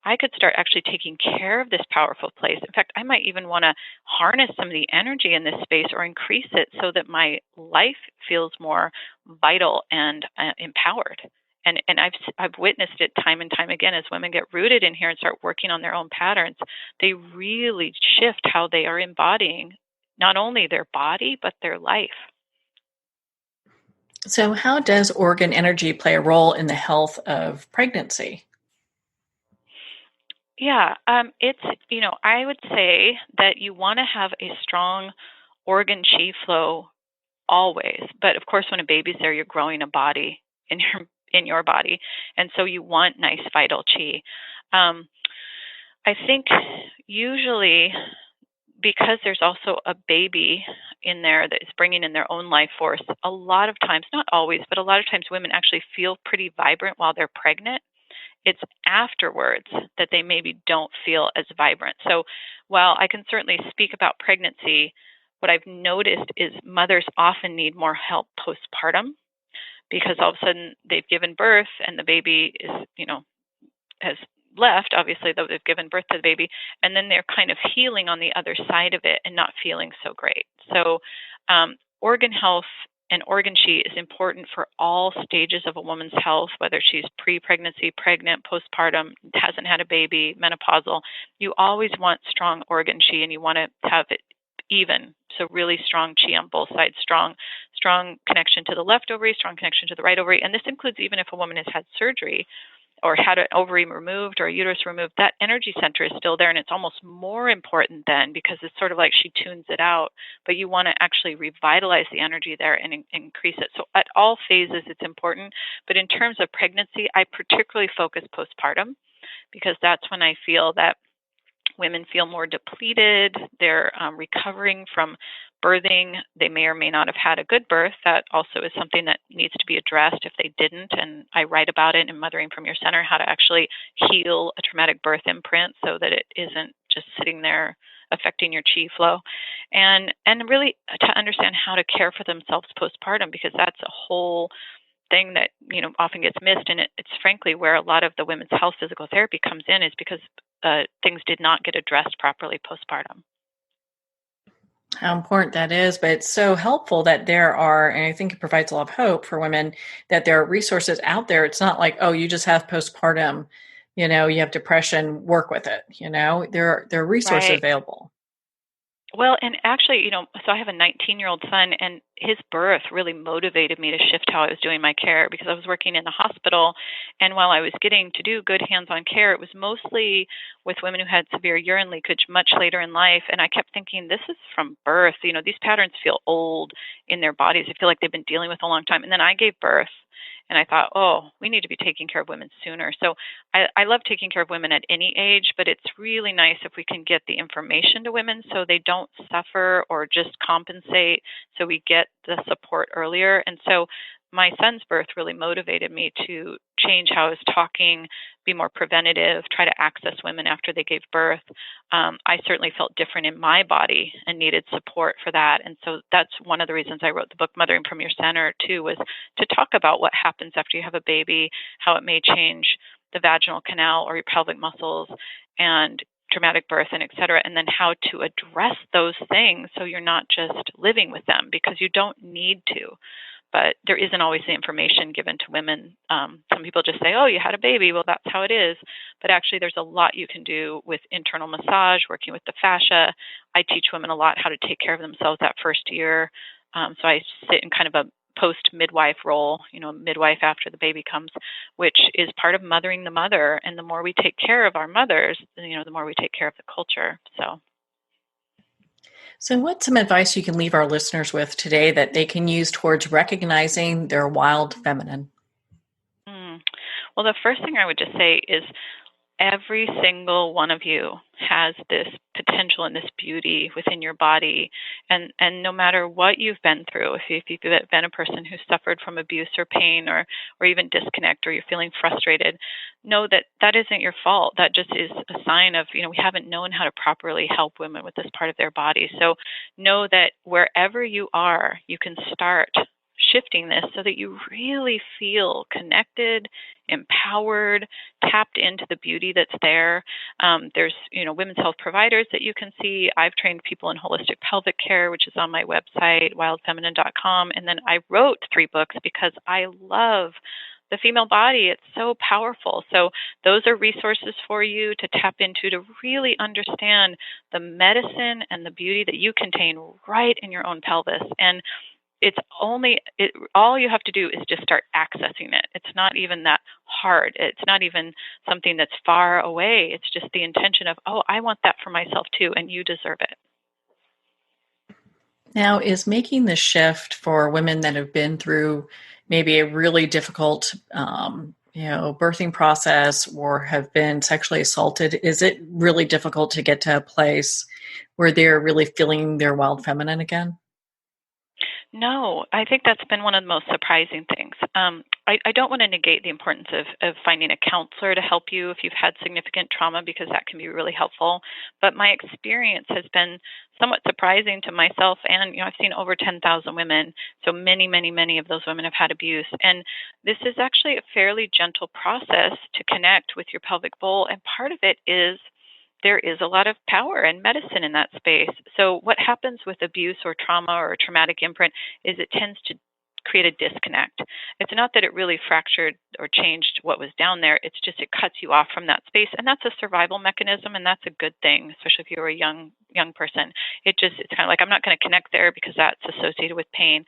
I could start actually taking care of this powerful place. In fact, I might even want to harness some of the energy in this space or increase it so that my life feels more vital and empowered. And I've witnessed it time and time again as women get rooted in here and start working on their own patterns. They really shift how they are embodying not only their body, but their life. So how does organ energy play a role in the health of pregnancy? Yeah, it's, I would say that you want to have a strong organ chi flow always. But of course, when a baby's there, you're growing a body in your body. And so you want nice vital chi. I think usually because there's also a baby in there that is bringing in their own life force, a lot of times, not always, but a lot of times women actually feel pretty vibrant while they're pregnant. It's afterwards that they maybe don't feel as vibrant. So while I can certainly speak about pregnancy, what I've noticed is mothers often need more help postpartum because all of a sudden they've given birth and the baby is, has left, obviously, though they've given birth to the baby, and then they're kind of healing on the other side of it and not feeling so great. So organ health and organ chi is important for all stages of a woman's health, whether she's pre-pregnancy, pregnant, postpartum, hasn't had a baby, menopausal. You always want strong organ chi, and you want to have it even. So really strong chi on both sides, strong connection to the left ovary, strong connection to the right ovary. And this includes even if a woman has had surgery or had an ovary removed or a uterus removed, that energy center is still there. And it's almost more important then because it's sort of like she tunes it out. But you want to actually revitalize the energy there and increase it. So at all phases, it's important. But in terms of pregnancy, I particularly focus postpartum because that's when I feel that women feel more depleted. They're recovering from birthing. They may or may not have had a good birth. That also is something that needs to be addressed if they didn't. And I write about it in Mothering from Your Center, how to actually heal a traumatic birth imprint so that it isn't just sitting there affecting your chi flow. And really to understand how to care for themselves postpartum, because that's a whole thing that, often gets missed, and it's frankly where a lot of the women's health physical therapy comes in, is because things did not get addressed properly postpartum. How important that is, but it's so helpful that there are, and I think it provides a lot of hope for women that there are resources out there. It's not like, oh, you just have postpartum, you have depression, work with it. There are resources Right. available. Well, and actually, so I have a 19-year-old son, and his birth really motivated me to shift how I was doing my care, because I was working in the hospital. And while I was getting to do good hands-on care, it was mostly with women who had severe urine leakage much later in life. And I kept thinking, this is from birth. These patterns feel old in their bodies. I feel like they've been dealing with a long time. And then I gave birth. And I thought, oh, we need to be taking care of women sooner. So I love taking care of women at any age, but it's really nice if we can get the information to women so they don't suffer or just compensate, so we get the support earlier. And so my son's birth really motivated me to change how I was talking, be more preventative, try to access women after they gave birth. I certainly felt different in my body and needed support for that. And so that's one of the reasons I wrote the book, Mothering from Your Center, too, was to talk about what happens after you have a baby, how it may change the vaginal canal or your pelvic muscles, and traumatic birth, and et cetera, and then how to address those things so you're not just living with them, because you don't need to. But there isn't always the information given to women. Some people just say, oh, you had a baby, well, that's how it is. But actually, there's a lot you can do with internal massage, working with the fascia. I teach women a lot how to take care of themselves that first year. So I sit in kind of a post-midwife role, midwife after the baby comes, which is part of mothering the mother. And the more we take care of our mothers, the more we take care of the culture. So what's some advice you can leave our listeners with today that they can use towards recognizing their wild feminine? Well, the first thing I would just say is every single one of you has this potential and this beauty within your body. And no matter what you've been through, if you've been a person who suffered from abuse or pain or even disconnect, or you're feeling frustrated, know that that isn't your fault. That just is a sign of, we haven't known how to properly help women with this part of their body. So know that wherever you are, you can start shifting this so that you really feel connected, empowered, tapped into the beauty that's there. There's, women's health providers that you can see. I've trained people in holistic pelvic care, which is on my website, wildfeminine.com. And then I wrote 3 books because I love the female body. It's so powerful. So those are resources for you to tap into to really understand the medicine and the beauty that you contain right in your own pelvis. And all you have to do is just start accessing it. It's not even that hard. It's not even something that's far away. It's just the intention of, oh, I want that for myself too, and you deserve it. Now, is making the shift for women that have been through maybe a really difficult, birthing process or have been sexually assaulted, is it really difficult to get to a place where they're really feeling their wild feminine again? No, I think that's been one of the most surprising things. I don't want to negate the importance of finding a counselor to help you if you've had significant trauma, because that can be really helpful. But my experience has been somewhat surprising to myself. And, I've seen over 10,000 women. So many, many, many of those women have had abuse. And this is actually a fairly gentle process to connect with your pelvic bowl. And part of it is there is a lot of power and medicine in that space. So what happens with abuse or trauma or a traumatic imprint is it tends to create a disconnect. It's not that it really fractured or changed what was down there. It's just it cuts you off from that space. And that's a survival mechanism, and that's a good thing, especially if you're a young person. It's kind of like, I'm not going to connect there because that's associated with pain.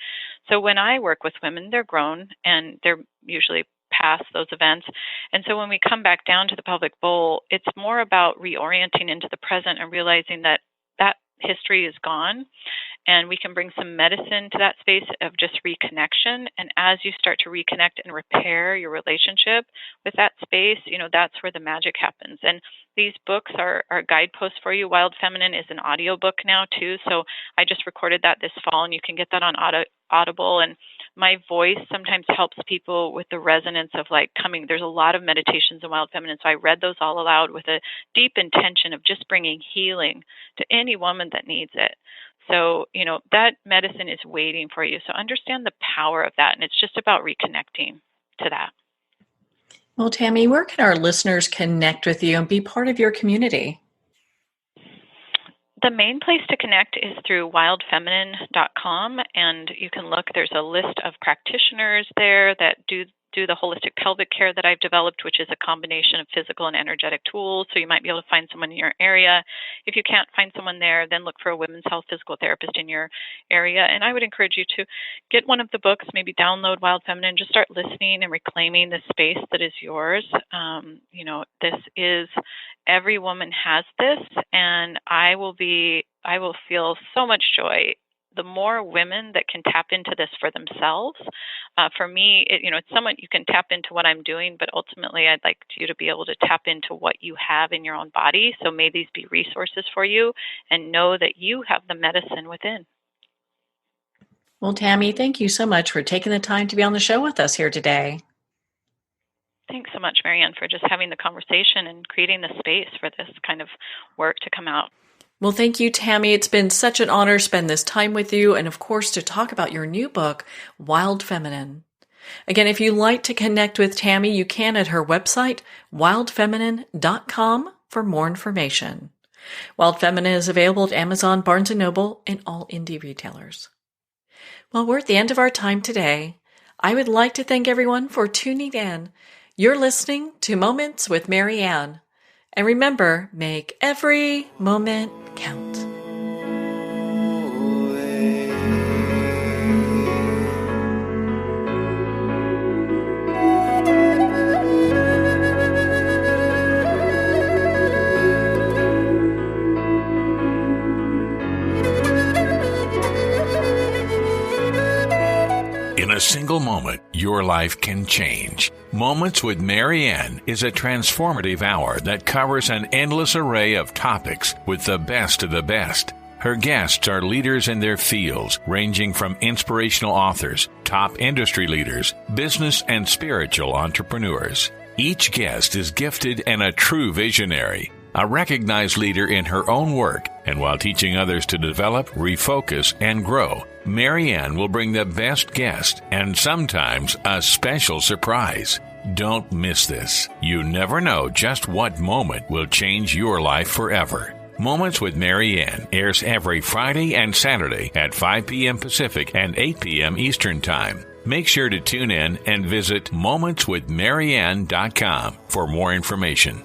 So when I work with women, they're grown and they're usually past those events. And so when we come back down to the pelvic bowl, it's more about reorienting into the present and realizing that that history is gone, and we can bring some medicine to that space of just reconnection. And as you start to reconnect and repair your relationship with that space, that's where the magic happens. And these books are guideposts for you. Wild Feminine is an audiobook now too. So I just recorded that this fall, and you can get that on Audible. And my voice sometimes helps people with the resonance of there's a lot of meditations in Wild Feminine. So I read those all aloud with a deep intention of just bringing healing to any woman that needs it. So, that medicine is waiting for you. So understand the power of that. And it's just about reconnecting to that. Well, Tami, where can our listeners connect with you and be part of your community? The main place to connect is through wildfeminine.com, and you can look. There's a list of practitioners there that do the holistic pelvic care that I've developed, which is a combination of physical and energetic tools. So you might be able to find someone in your area. If you can't find someone there, then look for a women's health physical therapist in your area. And I would encourage you to get one of the books, maybe download Wild Feminine, just start listening and reclaiming the space that is yours. This is, every woman has this, and I will feel so much joy the more women that can tap into this for themselves. For me, it's somewhat you can tap into what I'm doing, but ultimately I'd like you to be able to tap into what you have in your own body. So may these be resources for you, and know that you have the medicine within. Well, Tami, thank you so much for taking the time to be on the show with us here today. Thanks so much, Marianne, for just having the conversation and creating the space for this kind of work to come out. Well, thank you, Tami. It's been such an honor to spend this time with you and, of course, to talk about your new book, Wild Feminine. Again, if you'd like to connect with Tami, you can at her website, wildfeminine.com, for more information. Wild Feminine is available at Amazon, Barnes & Noble, and all indie retailers. Well, we're at the end of our time today. I would like to thank everyone for tuning in. You're listening to Moments with Marianne. And remember, make every moment count. In a single moment, your life can change. Moments with Marianne is a transformative hour that covers an endless array of topics with the best of the best. Her guests are leaders in their fields, ranging from inspirational authors, top industry leaders, business and spiritual entrepreneurs. Each guest is gifted and a true visionary, a recognized leader in her own work, and while teaching others to develop, refocus, and grow, Marianne will bring the best guest and sometimes a special surprise. Don't miss this. You never know just what moment will change your life forever. Moments with Marianne airs every Friday and Saturday at 5 p.m. Pacific and 8 p.m. Eastern Time. Make sure to tune in and visit momentswithmarianne.com for more information.